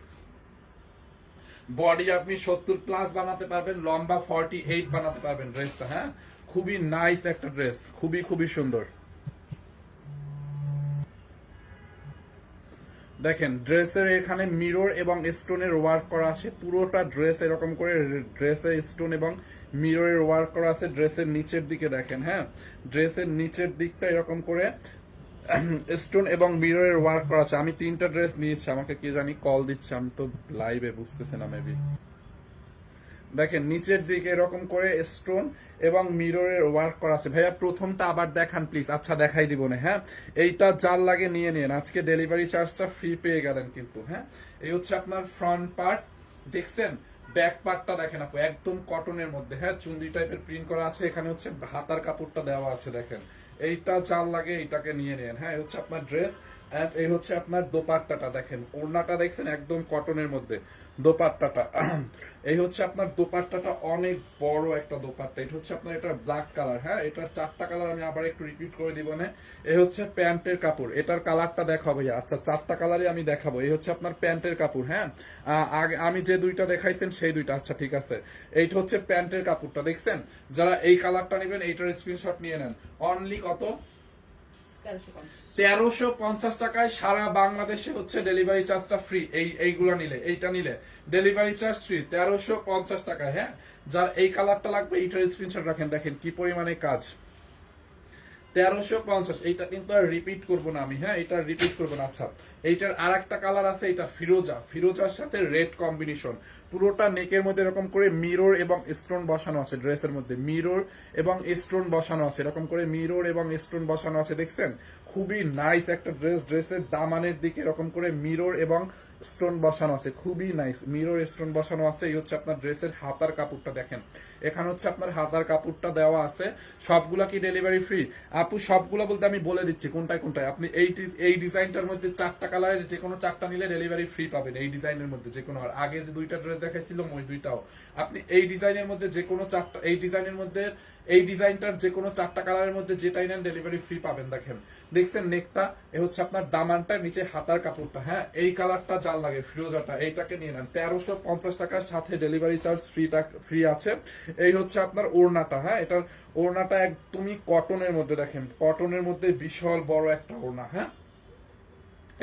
বডি আপনি 70+ বানাতে পারবেন, লম্বা 48 বানাতে পারবেন ড্রেসটা, হ্যাঁ খুবই নাইস একটা ড্রেস, খুবই খুবই সুন্দর। দেখেন ড্রেসের এখানে মিরর এবং স্টোনের ওয়ার্ক করা আছে পুরোটা ড্রেস, এরকম করে ড্রেসের স্টোন এবং মিররের ওয়ার্ক করা আছে। ড্রেসের নিচের দিকে দেখেন, হ্যাঁ ড্রেসের নিচের দিকটা এরকম করে স্টোন এবং মিররের ওয়ার্ক করা আছে। আমি 3টা ড্রেস নিয়েছি, আমাকে কি জানি কল দিচ্ছে, আমি তো লাইভে বুঝতেছি না মেবি। দেখেন নিচের দিকে এরকম করে স্টোন এবং মিররের ওয়ার্ক করা আছে। ভাইয়া প্রথমটা আবার দেখান প্লিজ। আচ্ছা দেখাই দিব না, হ্যাঁ এইটা যার লাগে নিয়ে নিন, আজকে ডেলিভারি চার্জটা ফ্রি পেয়ে গেলেন কিন্তু, হ্যাঁ এই হচ্ছে আপনার ফ্রন্ট পার্ট, দেখছেন ব্যাক পার্টটা দেখেন আপু একদম কটনের মধ্যে, হ্যাঁ চুন্ডি টাইপের প্রিন্ট করা আছে। এখানে হচ্ছে হাতার কাপড়টা দেওয়া আছে, দেখেন এইটা যার লাগে এইটাকে নিয়ে নেন, হ্যাঁ এই হচ্ছে আপনার ড্রেস। এন্ড এই হচ্ছে আপনার দোপাট্টাটা, দেখেন ওড়নাটা দেখছেন একদম কটনের মধ্যে, দোপাট্টাটা এই হচ্ছে আপনার দোপাট্টাটা অনেক বড় একটা দোপাট্টা। এটা হচ্ছে আপনার এটা ব্ল্যাক কালার, হ্যাঁ এটার 4টা কালার আমি আবার একটু রিপিট করে দিব না। এই হচ্ছে প্যান্টের কাপড়, এটার কালারটা দেখাবো ভাইয়া। আচ্ছা 4টা কালারই আমি দেখাবো। এই হচ্ছে আপনার প্যান্টের কাপড়, হ্যাঁ আগে আমি যে 2টা দেখাইছেন সেই 2টা, আচ্ছা ঠিক আছে। এইটা হচ্ছে প্যান্টের কাপড়টা, দেখছেন যারা এই কালারটা নেবেন এইটার স্ক্রিনশট নিয়ে নেন। অনলি কত? 1350 টাকায় সারা বাংলাদেশে হচ্ছে ডেলিভারি চার্জটা ফ্রি। এইগুলা নিলে, এইটা নিলে ডেলিভারি চার্জ ফ্রি 1350 টাকায়, হ্যাঁ যার এই কালারটা লাগবে এইটার স্ক্রিনশট রাখেন। দেখেন কি পরিমাণে কাজ, 1350। এইটা কিন্তু আর রিপিট করবো না আমি, হ্যাঁ এটা রিপিট করবো না। আচ্ছা এইটার আর একটা কালার আছে, এটা ফিরোজার সাথে রেড কম্বিনেশন। পুরোটা নেকের মধ্যে এরকম করে মিরর এবং স্টোন বসানো আছে, ড্রেসের মধ্যে মিরর এবং স্টোন বসানো আছে, এরকম করে মিরর এবং স্টোন বসানো আছে, দেখছেন খুবই নাইস একটা ড্রেস। ড্রেসের দামানের দিকে এরকম করে মিরর এবং স্টোন বসানো আছে, খুবই নাইস মিরর স্টোন বসানো আছে। এই হচ্ছে আপনার ড্রেসের হাতার কাপড়টা, দেখেন এখানে হচ্ছে আপনার হাতার কাপড়টা দেওয়া আছে। সবগুলা কি ডেলিভারি ফ্রি আপু? সবগুলা বলতে আমি বলে দিচ্ছি কোনটায় কোনটায়। আপনি এই ডিজাইনটার মধ্যে 4টা কালারের যে কোনো 4টা নিলে ডেলিভারি ফ্রি পাবেন। এই ডিজাইনের মধ্যে যে কোনো, আর আগে যে 2টা ড্রেস দেখাইছিল ওই 2টাও আপনি এই ডিজাইনের মধ্যে যে কোনো 4টা, এই ডিজাইনের মধ্যে এই ডিজাইনটার যে কোনো 4টা কালারের মধ্যে যেটাই নেন ডেলিভারি ফ্রি পাবেন। দেখেন দেখছেন নেকটা, এ হচ্ছে আপনার দামানটা, নিচে হাতার কাপড়টা, হ্যাঁ এই কালারটা যার লাগে ফিরোজাটা এইটাকে নিয়ে নেন। 1350 টাকার সাথে ডেলিভারি চার্জ ফ্রি আছে। এই হচ্ছে আপনার ওড়নাটা, হ্যাঁ এটার ওড়নাটা একদমই কটনের মধ্যে, দেখেন কটনের মধ্যে বিশাল বড় একটা ওড়না, হ্যাঁ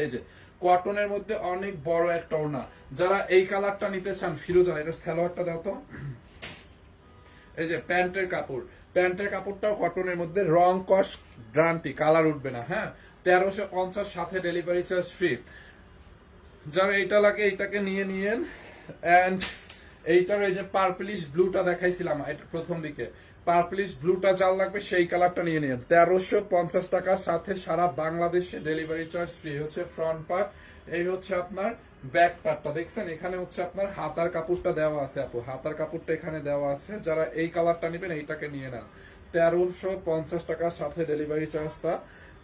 এই যে কটনের মধ্যে অনেক বড় একটা ওড়না। যারা এই কালারটা নিতে চান ফিরোজা, এটার সালোয়ারটা দাও তো। এই যে প্যান্টের কাপড়টাও কটনের মধ্যে, রং কস গ্যারান্টি, কালার উঠবে না, হ্যাঁ 1350 সাথে ডেলিভারি চার্জ ফ্রি। যারা এইটা লাগে এইটাকে নিয়ে নিয়েন। এন্ড এইটার এই যে পার্পলিশ ব্লুটা দেখাইছিলাম এটা প্রথম দিকে, পার্পলিশ ব্লুটা যার লাগবে সেই কালারটা নিয়ে নিন। 1350 টাকার সাথে সারা বাংলাদেশে ডেলিভারি চার্জ ফ্রি। হচ্ছে ফ্রন্ট পার্ট, এই হচ্ছে আপনার ব্যাক পার্টটা, দেখছেন এখানে হচ্ছে আপনার হাতার কাপড়টা দেওয়া আছে আপু, হাতার কাপড়টা এখানে দেওয়া আছে। যারা এই কালারটা নেবেন এইটাকে নিয়ে নেন। 1350 টাকার সাথে ডেলিভারি চার্জটা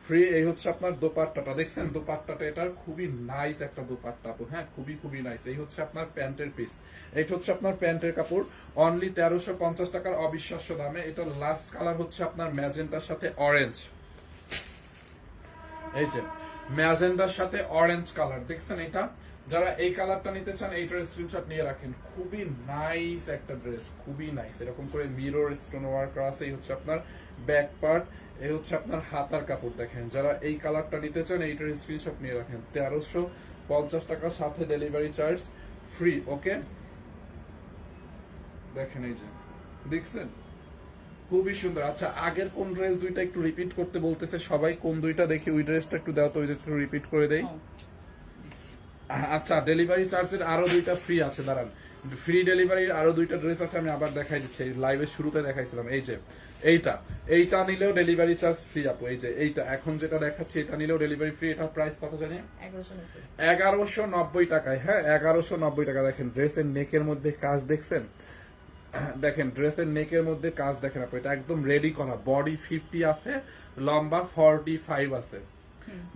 ফ্রি। এই হচ্ছে আপনার দোপাট্টাটা, দেখছেন দোপাট্টাটা এটার খুবই নাইস একটা দোপাট্টা আপু, হ্যাঁ খুবই খুবই নাইস। এই হচ্ছে আপনার প্যান্টের পিস, এইটা হচ্ছে আপনার প্যান্টের কাপড়। অনলি 1350 টাকার অবিশ্বাস্য দামে। এটা লাস্ট কালার হচ্ছে আপনার ম্যাজেন্টার সাথে অরেঞ্জ। এই যে ম্যাজেন্ডার সাথে অরেঞ্জ কালার, দেখছেন এটা? যারা এই কালারটা নিতে চান এইটার স্ক্রিনশট নিয়ে রাখেন। খুবই নাইস একটা ড্রেস, খুবই নাইস। এরকম করে মিরর স্টোন ওয়ার্ক করা আছে। এই হচ্ছে আপনার ব্যাক পার্ট, এই হচ্ছে আপনার হাতার কাপড়। দেখেন যারা এই কালারটা নিতে চান এইটার স্ক্রিনশট নিয়ে রাখেন। 1350 টাকা, সাথে ডেলিভারি চার্জ ফ্রি। ওকে, দেখেন এই যে, দেখছেন খুবই সুন্দর। আচ্ছা, আগের কোন ড্রেস দুইটা একটু রিপিট করতে বলতেছে সবাই, কোন দুইটা দেখি ওই ড্রেসটা একটু দাও তো, ওই একটু রিপিট করে দেই। ও, আচ্ছা, ডেলিভারি চার্জের আরো দুইটা ফ্রি আছে, দাঁড়ান। ফ্রি ডেলিভারির আরো দুইটা ড্রেস আছে, আমি আবার দেখাই দিচ্ছি। লাইভের শুরুতে দেখাইছিলাম। এই যে এইটা নিলেও ডেলিভারি চার্জ ফ্রি আপু। এই যে এইটা এখন যেটা দেখাচ্ছি, এটা নিলেও ডেলিভারি ফ্রি। এটা প্রাইস কত জানি? 1190। 1190 টাকায়। হ্যাঁ, 1190 টাকা। দেখেন ড্রেসের নেকের মধ্যে কাজ দেখছেন? দেখেন ড্রেসের নেকের মধ্যে কাজ দেখেন আপু, এটা একদম রেডি করা। বডি 50 আছে, লম্বা 45 আছে।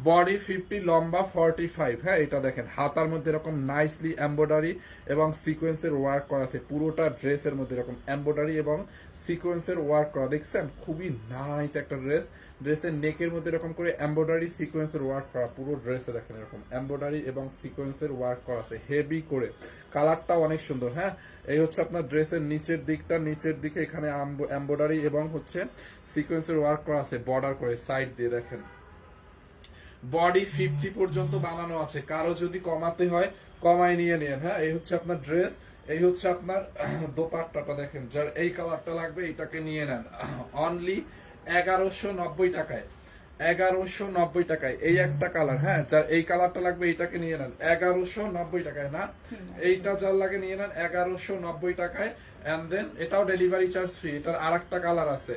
বডি 50, লম্বা 45। হ্যাঁ, এটা দেখেন হাতার মধ্যে এরকম নাইসলি এমব্রয়ডারি এবং সিকোয়েন্সের ওয়ার্ক করা আছে। পুরোটা ড্রেসের মধ্যে এরকম এমব্রয়ডারি এবং সিকোয়েন্সের ওয়ার্ক করা, দেখছেন? খুবই নাইস একটা ড্রেস। ড্রেসের নেকের মধ্যে এরকম করে এমব্রয়ডারি সিকোয়েন্সের ওয়ার্ক করা, পুরো ড্রেসে দেখেন এরকম এমব্রয়ডারি এবং সিকোয়েন্সের ওয়ার্ক করা আছে হেভি করে। কালারটাও অনেক সুন্দর। হ্যাঁ, এই হচ্ছে আপনার ড্রেসের নিচের দিকটা, নিচের দিকে এখানে এমব্রয়ডারি এবং হচ্ছে সিকোয়েন্সের ওয়ার্ক করা আছে বর্ডার করে সাইড দিয়ে। দেখেন বডি 50 পর্যন্ত বানানো আছে, কারো যদি কমাতে হয় কমায় নিয়ে নেন। হ্যাঁ, এই হচ্ছে আপনার ড্রেস, এই হচ্ছে আপনার দোপাট্টাটা। দেখেন যার এই কালারটা লাগবে এটাকে নিয়ে নেন। অনলি 1190 টাকায়। 1190 টাকায় এই একটা কালার। হ্যাঁ, যার এই কালারটা লাগবে এটাকে নিয়ে নেন 1190 টাকায়। না, এইটা যার লাগে নিয়ে নেন 1190 টাকায়। এন্ড দেন এটাও ডেলিভারি চার্জ ফ্রি। এটার আরেকটা কালার আছে।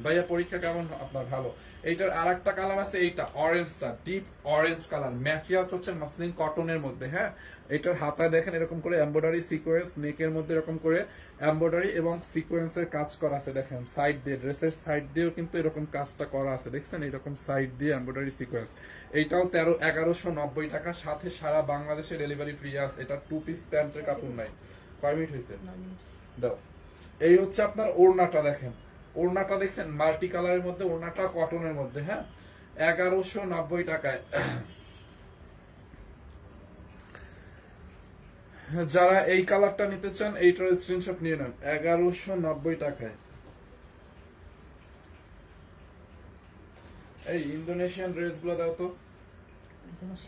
ভাইয়া পরীক্ষা কেমন আপনার? ভালো। এইটার আরেকটা কালার আছে, এইটা অরেঞ্জটা, ডিপ অরেঞ্জ কালার। ম্যাটেরিয়াল হচ্ছে মাসলিন কটনের মধ্যে। হ্যাঁ, এটার হাতায় দেখেন এরকম করে এমব্রয়ডারি সিকোয়েন্স, নেকের মধ্যে এরকম করে এমব্রয়ডারি এবং সিকোয়েন্সের কাজ করা আছে। দেখেন সাইড দিয়ে, ড্রেসের সাইড দিয়েও কিন্তু এরকম কাজটা করা আছে, দেখছেন? এরকম সাইড দিয়ে এমব্রয়ডারি সিকোয়েন্স। এইটাও 1190 টাকা, সাথে সারা বাংলাদেশে ডেলিভারি ফ্রি আছে। এটা 2 পিস প্যান্টের কাপড় নাই। কয় মিনিট হয়েছে? 9 মিনিট। দাও। এই হচ্ছে আপনার ওড়নাটা। দেখেন ওড়নাটা, দেখছেন? মাল্টি কালারের মধ্যে ওড়নাটা, কটনের মধ্যে। হ্যাঁ, 1190 টাকায়। যারা এই কালারটা নিতে চান এইটার স্ক্রিনশট নিয়ে নেন 1190 টাকায়। এই ইন্দোনেশিয়ান ড্রেস গুলো দাও তো,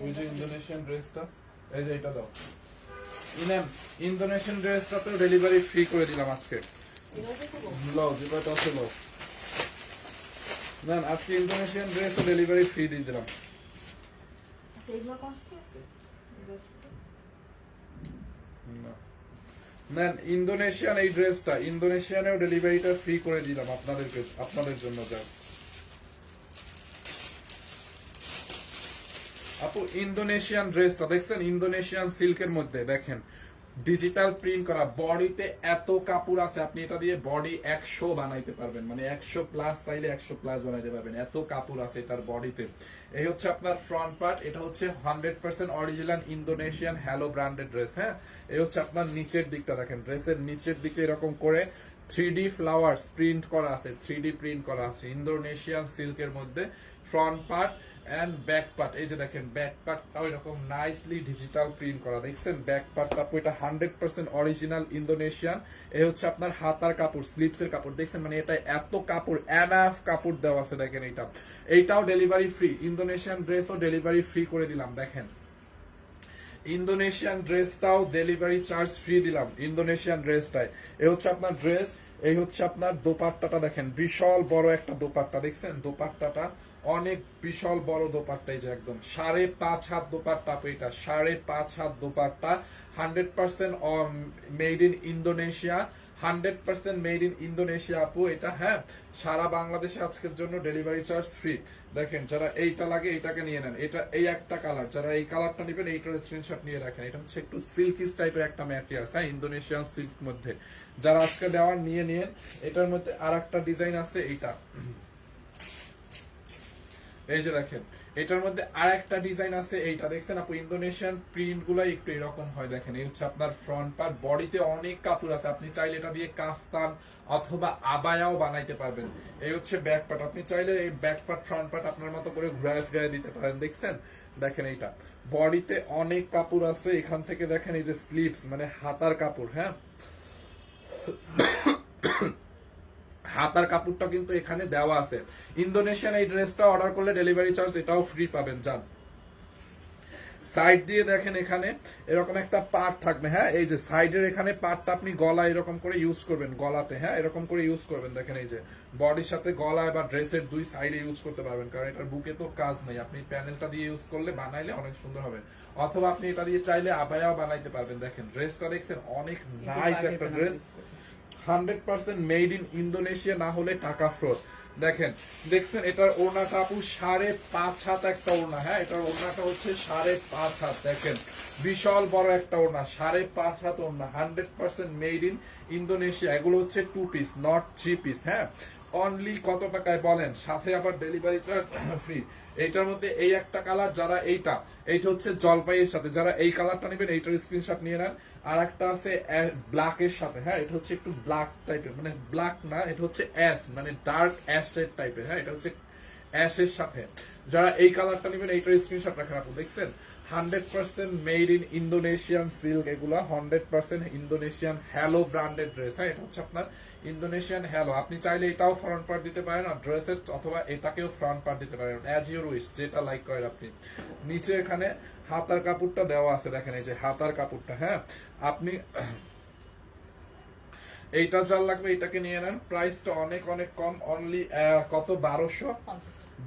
ওই যে ইন্দোনেশিয়ান ড্রেসটা, এই যে এটা দাও। নেন, ইন্দোনেশিয়ান ড্রেসটা তো ডেলিভারি ফ্রি করে দিলাম আজকে। লও, যেটা আছে লও। নেন, আজকে ইন্দোনেশিয়ান ড্রেস ডেলিভারি ফ্রি দিয়ে দিলাম। আচ্ছা, এগুলো কষ্ট আছে? না। নেন ইন্দোনেশিয়ান এই ড্রেসটা, ইন্দোনেশিয়ানেও ডেলিভারিটা ফ্রি করে দিলাম আপনাদেরকে, আপনাদের জন্য। জাস্ট আপু ইন্দোনেশিয়ান ড্রেসটা দেখছেন? ইন্দোনেশিয়ান সিল্কের মধ্যে দেখেন ডিজিটাল প্রিন্ট করা। বডিতে এত কাপড় আছে, আপনি এটা দিয়ে বডি 100 বানাইতে পারবেন। মানে 100 প্লাস চাইলে 100 প্লাস বানাইতে পারবেন, এত কাপড় আছে এটার বডিতে। এই হচ্ছে আপনার ফ্রন্ট পার্ট। এটা হচ্ছে 100% original Indonesian hello branded dress. হ্যাঁ, এই হচ্ছে আপনার নিচের দিকটা। দেখেন ড্রেসের নিচের দিকে এরকম করে 3D ফ্লাওয়ার্স প্রিন্ট করা আছে, 3D প্রিন্ট করা আছে ইন্দোনেশিয়ান সিল্কের মধ্যে। Front part and back part, এই যে দেখেন ব্যাক পার্টটাও এরকম নাইসলি ডিজিটাল প্রিন্ট করা, দেখছেন? ব্যাক পার্টটা এটা 100% অরিজিনাল ইন্দোনেশিয়ান। এই হচ্ছে আপনার হাতার কাপড়, স্লিপসের কাপড়, দেখছেন? মানে এটা এত কাপড়, এনাফ কাপড় দেওয়া আছে। দেখেন এইটাও ডেলিভারি ফ্রি। ইন্দোনেশিয়ান ড্রেসও ডেলিভারি ফ্রি করে দিলাম। দেখেন ইন্দোনেশিয়ান ড্রেসটাও ডেলিভারি চার্জ ফ্রি দিলাম ইন্দোনেশিয়ান ড্রেসটায়। এই হচ্ছে আপনার ড্রেস, এই হচ্ছে আপনার দোপাট্টাটা। দেখেন বিশাল বড় একটা দোপাট্টা, দেখছেন? দোপাট্টাটা অনেক বিশাল বড় দোপাট্টা। এই যে একদম 5.5 হাত দোপাট্টা। এটা 5.5 হাত dupatta, 100% made in Indonesia, 100% made in Indonesia আপু এটা। হ্যাঁ, সারা বাংলাদেশে আজকের জন্য ডেলিভারি চার্জ ফ্রি। দেখেন যারা এইটা লাগে এটাকে নিয়ে নেন। এটা এই একটা কালার, যারা এই কালারটা নেবেন এইটার স্ক্রিনশট নিয়ে রাখেন। এটা হচ্ছে একটু সিল্কিস টাইপের একটা ম্যাটেরিয়াল। হ্যাঁ, ইন্দোনেশিয়ান সিল্ক মধ্যে। যারা আজকে দেওয়ার নিয়ে নিন। এটার মধ্যে আর একটা ডিজাইন আছে, এইটা। এই যে দেখেন এটার মধ্যে আর একটা ডিজাইন আছে, এইটা দেখছেন আপু, ইন্দোনেশিয়ান প্রিন্ট গুলা একটু এরকম হয়, দেখেন এই হচ্ছে আপনার ফ্রন্ট পার্ট, বডিতে অনেক কাপড় আছে, আপনি চাইলে এটা দিয়ে কাফতান অথবা আবায়াও বানাইতে পারবেন। এই হচ্ছে ব্যাক পার্ট, আপনি চাইলে এই ব্যাক পার্ট ফ্রন্ট পার্ট আপনার মতো করে ঘুরায় ফিরায় দিতে পারেন, দেখছেন। দেখেন এইটা বডিতে অনেক কাপড় আছে, এখান থেকে দেখেন এই যে স্লিভস মানে হাতার কাপড়, হ্যাঁ হাতার কাপড়টা কিন্তু এখানে দেওয়া আছে। ইন্দোনেশিয়ান এই ড্রেসটা অর্ডার করলে ডেলিভারি চার্জ এটাও ফ্রি পাবেন। যান সাইড দিয়ে দেখেন এখানে এরকম একটা পার্ট থাকবে, হ্যাঁ এই যে সাইডের এখানে পার্টটা আপনি গলা এরকম করে ইউজ করবেন, গলাতে, হ্যাঁ এরকম করে ইউজ করবেন, দেখেন এই যে বডির সাথে গলায় বা ড্রেসের দুই সাইডে ইউজ করতে পারবেন, কারণ এটার বুকে তো কাজ নেই, আপনি প্যানেলটা দিয়ে ইউজ করলে বানাইলে অনেক সুন্দর হবে, অথবা আপনি এটা দিয়ে চাইলে আবায়াও বানাইতে পারবেন। দেখেন ড্রেসটা দেখছেন অনেক নাইস একটা ড্রেস, 100% মেড ইন ইন্দোনেশিয়া, না হলে টাকা ফ্রড। দেখেন দেখছেন এটার ওড়নাটা আপু 5.5 হাত একটা ওড়না, হ্যাঁ এটার ওড়নাটা হচ্ছে 5.5 হাত, দেখেন বিশাল বড় একটা ওড়না, 5.5 হাত ওড়না, 100% মেড ইন ইন্দোনেশিয়া। এগুলো হচ্ছে 2 পিস নট 3 পিস, হ্যাঁ অনলি কত টাকায় বলেন, সাথে আবার ডেলিভারি চার্জ ফ্রি। এইটার মধ্যে এই একটা কালার, যারা এইটা হচ্ছে জলপাইয়ের সাথে, যারা এই কালারটা নেবেন এইটার স্ক্রিনশট নিয়ে নেন। আর একটা আছে ব্ল্যাক এর সাথে, হ্যাঁ এটা হচ্ছে একটু ব্ল্যাক টাইপের, মানে ব্ল্যাক না, এটা হচ্ছে অ্যাশ মানে ডার্ক অ্যাশ টাইপের, হ্যাঁ এটা হচ্ছে অ্যাশ এর সাথে, যারা এই কালারটা নেবেন এইটার স্ক্রিনশট রাখেন আপু। দেখছেন 100% মেড ইন ইন্দোনেশিয়ান সিল্ক, এগুলা 100% ইন্দোনেশিয়ান হ্যালো ব্র্যান্ডেড ড্রেস, হ্যাঁ এটা হচ্ছে আপনার ইন্দোনেশিয়ান হ্যালো। আপনি চাইলে এটাও ফ্রন্ট পার্ট দিতে পারেন আর ড্রেসের, অথবা এটাকেও ফ্রন্ট পার্ট দিতে পারেন, অ্যাজ ইউর উইশ, যেটা লাইক করেন আপনি। নিচে এখানে হাতার কাপড়টা দেওয়া আছে, দেখেন এই যে হাতার কাপড়টা, হ্যাঁ আপনি এইটা যার লাগবে এটাকে নিয়ে নেন, প্রাইসটা অনেক অনেক কম, অনলি কত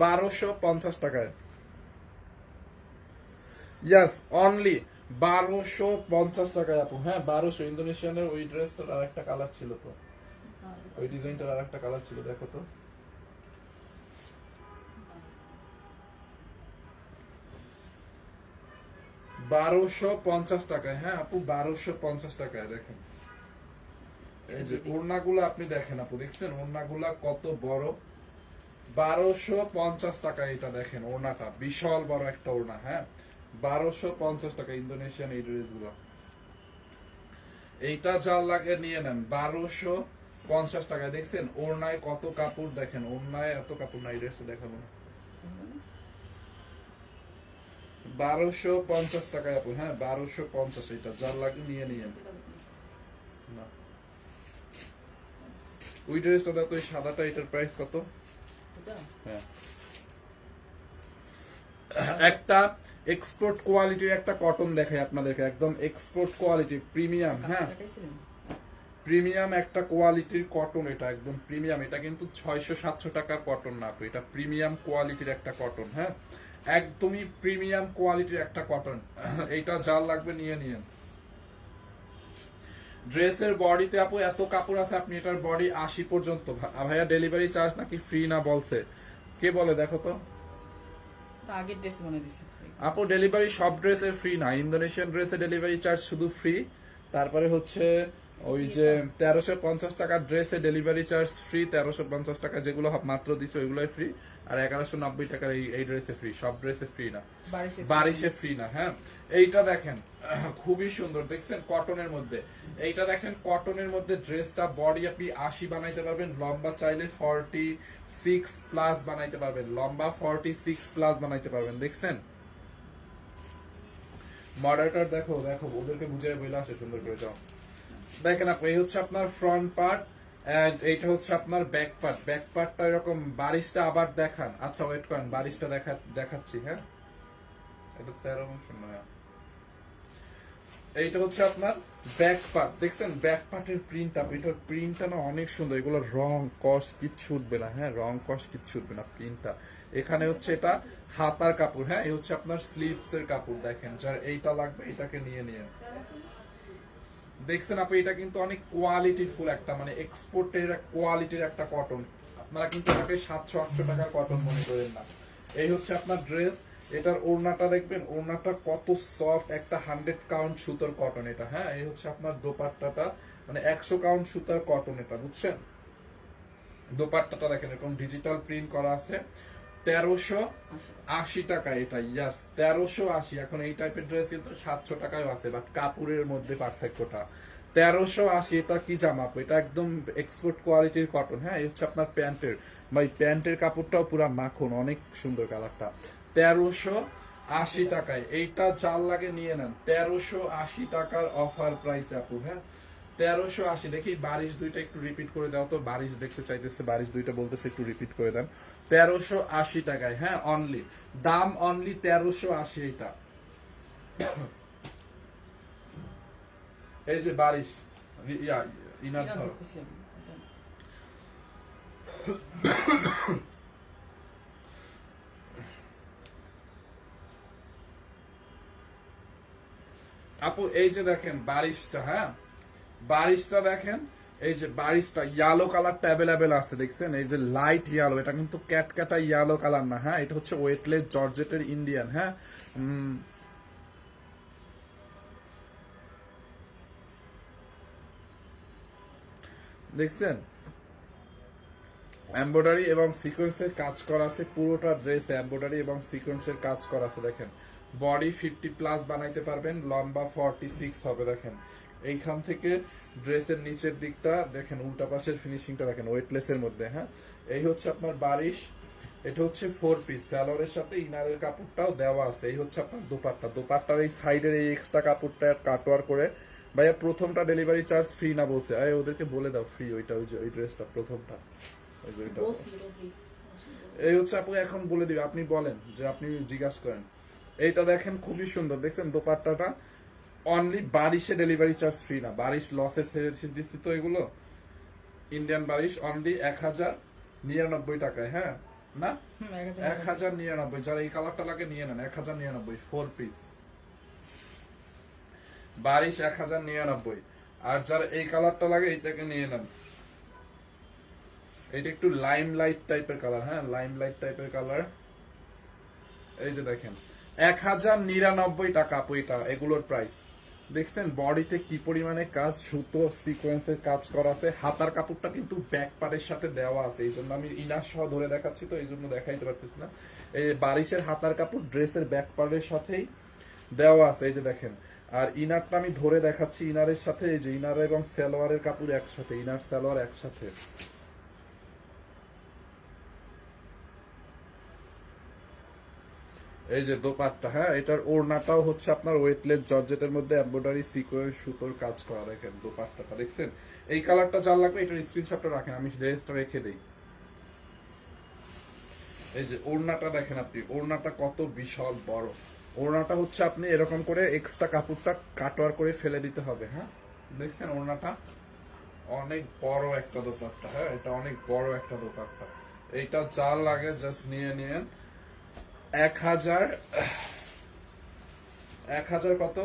1250 টাকায়, ইয়াস অনলি 1250 টাকায় আপু, হ্যাঁ 1200। ইন্দোনেশিয়ানের ওই ড্রেসটার আর একটা কালার ছিল তো, ওই ডিজাইনটার আর একটা কালার ছিল, দেখো তো 1250 টাকায়, হ্যাঁ আপু 1250 টাকায়। দেখেন এই যে ওড়নাগুলো আপনি দেখেন আপু, দেখছেন ওড়নাগুলা কত বড়, 1250 টাকায় এটা দেখেন, ওড়নাটা বিশাল বড় একটা ওড়না, হ্যাঁ 1250 টাকা ইন্দোনেশিয়ান এই ড্রেসগুলো। এইটা যার লাগে নিয়ে নেন 1250 টাকায়। দেখছেন ওড়নায় কত কাপড়, দেখেন ওড়নায় এত কাপড় নাই, ড্রেসটা দেখাবো না, 1250 টাকায় আপু, হ্যাঁ 1250, এটা যার লাগে নিয়ে নিয়েন। না ওই ড্রেসটা দেখো, ওই সাদাটা, এটার প্রাইস কত? হ্যাঁ একটা এক্সপোর্ট কোয়ালিটির একটা কটন দেখাই আপনাদেরকে, একদম এক্সপোর্ট কোয়ালিটি প্রিমিয়াম, হ্যাঁ প্রিমিয়াম একটা কোয়ালিটির কটন, এটা একদম প্রিমিয়াম, এটা কিন্তু 600-700 টাকার কটন না আপু, এটা প্রিমিয়াম কোয়ালিটির একটা কটন, হ্যাঁ একদমই প্রিমিয়াম কোয়ালিটির একটা কটন। এইটা যার লাগবে নিয়ে নিয়েন। ড্রেসের বডিতে আপু এত কাপড় আছে, আপনি এটার বডি 80 পর্যন্ত, ভাইয়া ডেলিভারি চার্জ নাকি ফ্রি না বলছে, কে বলে দেখো তো, আগের ড্রেস মনে দিছি আপু ডেলিভারি সব ড্রেসে ফ্রি না, ইন্দোনেশিয়ান ড্রেসে ডেলিভারি চার্জ শুধু ফ্রি, তারপরে হচ্ছে ওই যে 1350 টাকার ড্রেসে ডেলিভারি চার্জ ফ্রি, 1350 টাকা যেগুলো মাত্র দিছে ওইগুলোই ফ্রি, আর 1190 টাকার এই ড্রেসে ফ্রি, সব ড্রেসে ফ্রি না, বারিশে ফ্রি না, হ্যাঁ এইটা দেখেন খুবই সুন্দর, দেখছেন কটনের মধ্যে, এইটা দেখেন কটনের মধ্যে ড্রেসটা, বডি আপনি 80 বানাইতে পারবেন, লম্বা চাইলে 46 প্লাস বানাইতে পারবেন, লম্বা 46 প্লাস বানাইতে পারবেন, দেখছেন মডারেটর দেখো, দেখো ওদেরকে বুঝিয়ে বইলে আসে সুন্দর করে যাও। দেখেন আপু এই হচ্ছে আপনার ফ্রন্ট পার্ট, এন্ড এইটা হচ্ছে আপনার ব্যাক পার্ট, ব্যাক পার্টটা এরকম, বারিশটা আবার দেখান, আচ্ছা ওয়েট করেন বারিশটা দেখাচ্ছি, হ্যাঁ এটা 13 নয়, এইটা হচ্ছে আপনার ব্যাক পার্ট, দেখছেন ব্যাক পার্টের প্রিন্টটা, এটার প্রিন্টটা না অনেক সুন্দর, এগুলো রং কস কিচ্ছু উঠবে না, হ্যাঁ রং কস কিচ্ছু উঠবে না প্রিন্টটা। এখানে হচ্ছে এটা হাতার কাপড়, হ্যাঁ এই হচ্ছে আপনার স্লিভস এর কাপড়, দেখেন যার এইটা লাগবে এটাকে নিয়ে নিয়ে। দেখছেন আপনি এটা কিন্তু অনেক কোয়ালিটিফুল একটা, মানে এক্সপোর্টের কোয়ালিটির একটা কটন, আপনারা কিন্তু এটাকে 700-800 টাকার কটন মনে করেন না। এই হচ্ছে আপনার ড্রেস, এটার ওড়নাটা দেখবেন, ওড়নাটা কত সফট, একটা 100 কাউন্ট সুতোর কটন এটা, হ্যাঁ এই হচ্ছে আপনার দোপাট্টাটা, মানে 100 কাউন্ট সুতার কটন এটা, বুঝছেন। দোপাট্টাটা দেখেন এরকম ডিজিটাল প্রিন্ট করা আছে, 1380 টাকা এটা, ইয়াস 1380। এখন এই টাইপের ড্রেস কিন্তু 700 টাকায় আছে, বাট কাপড়ের মধ্যে পার্থক্যটা। 1380 এটা কি জামা আপু? এটা একদম এক্সপোর্ট কোয়ালিটির কটন। হ্যাঁ, এই হচ্ছে আপনার প্যান্টের, ভাই প্যান্টের কাপড়টাও পুরা মাখন, অনেক সুন্দর কালারটা। 1380 টাকায় এইটা চাল লাগে নিয়ে নেন। 1380 টাকার অফার প্রাইস আপু। হ্যাঁ, 1380। দেখি বারিশ দুইটা একটু রিপিট করে দাও তো, বারিশ দেখতে চাইতেছে, বারিশ দুইটা বলতেছে, একটু রিপিট করে দেন। 1380 টাকায়, হ্যাঁ অনলি, দাম অনলি 1380 এটা। এই যে বারিশ ইনার ধরো। আপু এই যে দেখেন বারিশটা, হ্যাঁ বারিশটা দেখেন, এই যে বারিশটা ইয়েলো কালারটা অ্যাভেলেবেল আছে, দেখছেন এই যে লাইট ইয়েলো, এটা কিন্তু ক্যাটকাটা ইয়েলো কালার না। হ্যাঁ, এটা হচ্ছে ওয়েটলেস জর্জেটের ইন্ডিয়ান। হ্যাঁ, দেখছেন এমব্রয়ডারি এবং সিকোয়েন্সের কাজ করা আছে, পুরোটা ড্রেস এমব্রয়ডারি এবং সিকোয়েন্সের কাজ করা আছে। দেখেন বডি 50+ বানাইতে পারবেন, লম্বা 46 হবে। দেখেন এইখান থেকে ড্রেসের নিচের দিকটা দেখেন, উল্টা পাশের ফিনিশিংটা দেখেন, ওয়েটলেসের মধ্যে। হ্যাঁ, এই হচ্ছে আপনার বারিশ। এটা হচ্ছে 4 পিস, স্যালোয়ারের সাথে ইনারের কাপড়টাও দেওয়া আছে। এই হচ্ছে আপনার দোপাট্টা, দোপাট্টার এই সাইডের এই এক্সট্রা কাপড়টা কাটওয়ার করে। ভাইয়া প্রথমটা ডেলিভারি চার্জ ফ্রি না বলছে? আরে ওদেরকে বলে দাও ফ্রি, ওইটা ওই যে ওই ড্রেসটা প্রথমটা, ওই যে ওইটা। এই হচ্ছে আপু, এখন বলে দিবে, আপনি বলেন যে আপনি জিজ্ঞাসা করেন। এইটা দেখেন খুবই সুন্দর, দেখছেন দোপাট্টাটা অনলি বারিশে ডেলিভারি চার্জ ফ্রি না, বারিশ লসে ছেড়ে দিচ্ছি তো এগুলো। ইন্ডিয়ান বারিশ অনলি 1099 টাকায়। হ্যাঁ না, 1099। যারা এই কালারটা লাগে নিয়ে নেন, 1099 4 পিস বারিশ 1099। আর যারা এই কালারটা লাগে এইটাকে নিয়ে নেন, এটা একটু লাইম লাইট টাইপের কালার। হ্যাঁ, লাইম লাইট টাইপের কালার। এই যে দেখেন 1099 টাকা আপু এটা, এগুলোর প্রাইস। দেখছেন বডিতে কি পরিমাণে কাজ, সুতো সিকোয়েন্সের কাজ করা আছে। হাতার কাপড়টা কিন্তু ব্যাক পার্টের সাথে দেওয়া আছে, এই জন্য আমি ইনার সহ ধরে দেখাচ্ছি তো, এই জন্য দেখাইতে পারতেছি না। এই বারিশের হাতার কাপড় ড্রেসের ব্যাক পার্টের সাথেই দেওয়া আছে, এই যে দেখেন। আর ইনারটা আমি ধরে দেখাচ্ছি, ইনারের সাথে এই যে ইনার এবং সালোয়ারের কাপড় একসাথে, ইনার সালোয়ার একসাথে। এই যে দোপাট্টা, হ্যাঁ এটার ওড়নাটাও হচ্ছে আপনার ওয়েটলেস জর্জেটের মধ্যে এমব্রয়ডারি সিকোয়েন্স সুতোর কাজ করা। দেখেন দোপাট্টাটা দেখছেন, এই কালারটা যার লাগবে এটার স্ক্রিনশটটা রাখেন, আমি ড্রেসটা রেখে দেই। এই যে ওড়নাটা দেখেন আপনি, ওড়নাটা কত বিশাল বড়। ওড়নাটা হচ্ছে আপনি এরকম করে এক্সট্রা কাপড়টা কাটওয়ার করে ফেলে দিতে হবে। হ্যাঁ, দেখছেন ওড়নাটা অনেক বড় একটা দোপাট্টা। হ্যাঁ, এটা অনেক বড় একটা দোপাট্টা। এইটা যার লাগে জাস্ট নিয়ে নিয়েন। 1000 কত?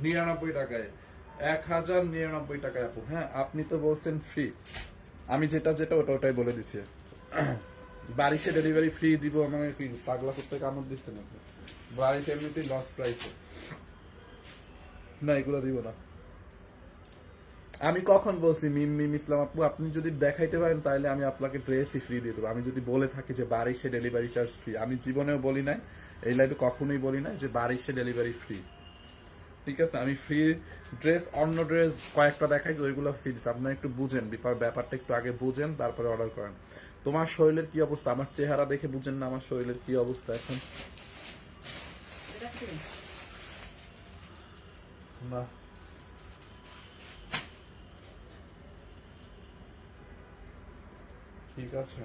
99 টাকায়, 1099 টাকায় আপু। হ্যাঁ, আপনি তো বলছেন ফ্রি, আমি যেটা যেটা ওটাই বলে দিচ্ছি। বারিশে ডেলিভারি ফ্রি দিব, মানে কি পাগলা করতে কামড় দিচ্ছে নাকি? বারিশ এমনিতেই লস প্রাইসে, না এগুলো দিব না। আমি কখন বলছি মিম ইসলাম আপু, আপনি যদি দেখাইতে পারেন তাহলে আমি আপনাকে ড্রেসই ফ্রি দিয়ে দেবো। আমি যদি বলে থাকি যে বারিশে ডেলিভারি চার্জ ফ্রি, আমি জীবনেও বলি নাই, এই লাইভে কখনোই বলি না যে বারিশে ডেলিভারি ফ্রি। ঠিক আছে, আমি ফ্রি ড্রেস, অন্য ড্রেস কয়েকটা দেখাইছি, ওইগুলো ফ্রি দিচ্ছি। আপনারা একটু বুঝেন ব্যাপারটা, একটু আগে বুঝেন তারপরে অর্ডার করেন। তোমার শরীরের কি অবস্থা? আমার চেহারা দেখে বুঝেন না আমার শরীরের কি অবস্থা এখন? না ঠিক আছে,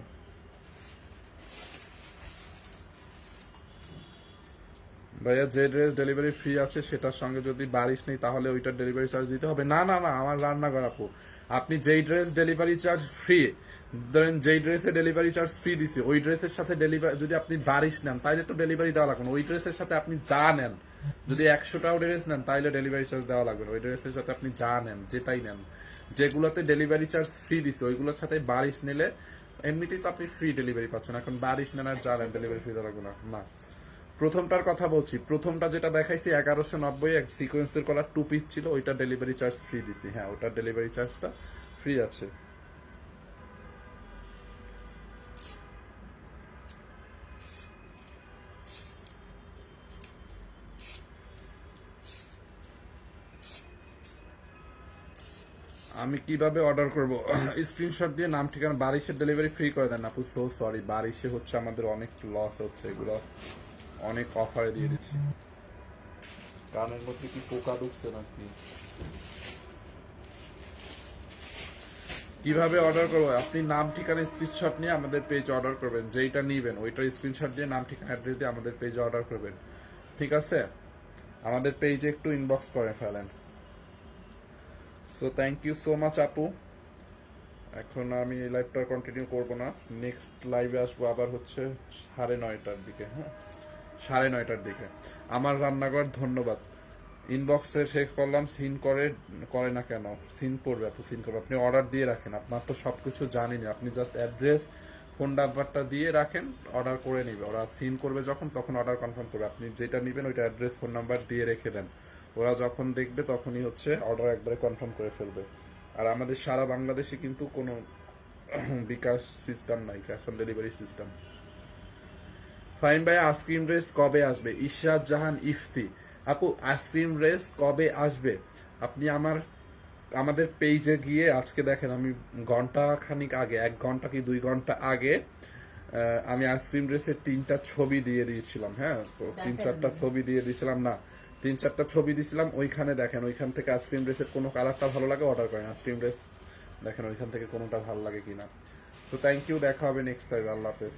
ভাইয়া যে ড্রেস ডেলিভারি ফ্রি আছে সেটার সঙ্গে যদি বারিশ নেই তাহলে ওইটার ডেলিভারি চার্জ দিতে হবে। না না না, আমার রান্নাঘর আপু, আপনি যেই ড্রেস ডেলিভারি চার্জ ফ্রি, ধরেন যেই ড্রেসে ডেলিভারি চার্জ ফ্রি দিছে ওই ড্রেসের সাথে ডেলিভারি, যদি আপনি বারিশ নেন তাইলে তো ডেলিভারি দেওয়া লাগবে না। ওই ড্রেসের সাথে আপনি যা নেন, যদি 100টাও ড্রেস নেন তাইলে ডেলিভারি চার্জ দেওয়া লাগবে না। ওই ড্রেসের সাথে আপনি যা নেন, যেটাই নেন, যেগুলোতে ডেলিভারি চার্জ ফ্রি দিছে ওইগুলোর সাথে বারিশ নিলে এমনিতেই তো আপনি ফ্রি ডেলিভারি পাচ্ছেন। এখন বারিশ নেন আর যা নেন ডেলিভারি ফ্রি দেওয়া লাগবে না। না, প্রথমটার কথা বলছি, প্রথমটা যেটা দেখাইছি 1190 এক সিকোয়েন্সের কলার 2 পিস ছিল, ওইটা ডেলিভারি চার্জ ফ্রি দিছি। হ্যাঁ, ওটার ডেলিভারি চার্জটা ফ্রি আছে। আমি কিভাবে অর্ডার করব? স্ক্রিনশট দিয়ে নাম ঠিকানা, বারিশের ডেলিভারি ফ্রি করে দেন আপু। সো সরি, বারিশে হচ্ছে আমাদের অনেক লস হচ্ছে, এগুলো অনেক অফারে দিয়ে দিচ্ছি। কানের মধ্যে কি পোকা ঢুকছে নাকি? কিভাবে অর্ডার করবো? আপনি নাম ঠিকানা স্ক্রিনশট নিয়ে আমাদের পেজে অর্ডার করবেন, যেইটা নিবেন ওইটার স্ক্রিনশট দিয়ে নাম ঠিকানা অ্যাড্রেস দিয়ে আমাদের পেজে অর্ডার করবেন, ঠিক আছে? আমাদের পেজে একটু ইনবক্স করে ফেলেন। So thank you so much আপু। এখন আমি এই লাইভটা কন্টিনিউ করব না, নেক্সট লাইভে আসবো আবার হচ্ছে 9:30টার দিকে। হ্যাঁ, 9:30টার দিকে। আমার রান্নাঘর, ধন্যবাদ। ইনবক্সে শেখ করলাম, সিন করে না কেন? সিন করবে আপু, সিন করবে। আপনি অর্ডার দিয়ে রাখেন, আপনার তো সবকিছু জানিনি, আপনি জাস্ট অ্যাড্রেস ফোন নাম্বারটা দিয়ে রাখেন, অর্ডার করে নিবে ওরা। সিন করবে যখন, তখন অর্ডার কনফার্ম করবে। আপনি যেটা নেবেন ওইটা অ্যাড্রেস ফোন নাম্বার দিয়ে রেখে দেন, ওরা যখন দেখবে তখনই হচ্ছে অর্ডার একবারে কনফার্ম করে ফেলবে। আর আমাদের সারা বাংলাদেশে কিন্তু কোনো বিকাশ সিস্টেম নাই, cash on delivery system. Fine ভাই, আইসক্রিম রেস কবে আসবে? ইশরাত জাহান ইফতি আপু, আইসক্রিম রেস কবে আসবে? আপনি আমাদের পেজে গিয়ে আজকে দেখেন, আমি ঘন্টা খানিক আগে, 1 ঘন্টা কি 2 ঘন্টা আগে আমি আইসক্রিম রেসের 3টা ছবি দিয়ে দিয়েছিলাম। হ্যাঁ, তো 3-4টা ছবি দিয়ে দিয়েছিলাম না, 3-4টা ছবি দিয়েছিলাম। ওইখানে দেখেন, ওইখান থেকে আইসক্রিম রেসের কোনো কালারটা ভালো লাগে অর্ডার করেন। আইসক্রিম রেস দেখেন ওইখান থেকে কোনোটা ভালো লাগে কিনা। তো থ্যাংক ইউ, দেখা হবে নেক্সট টাইম। আল্লাহ হাফেজ।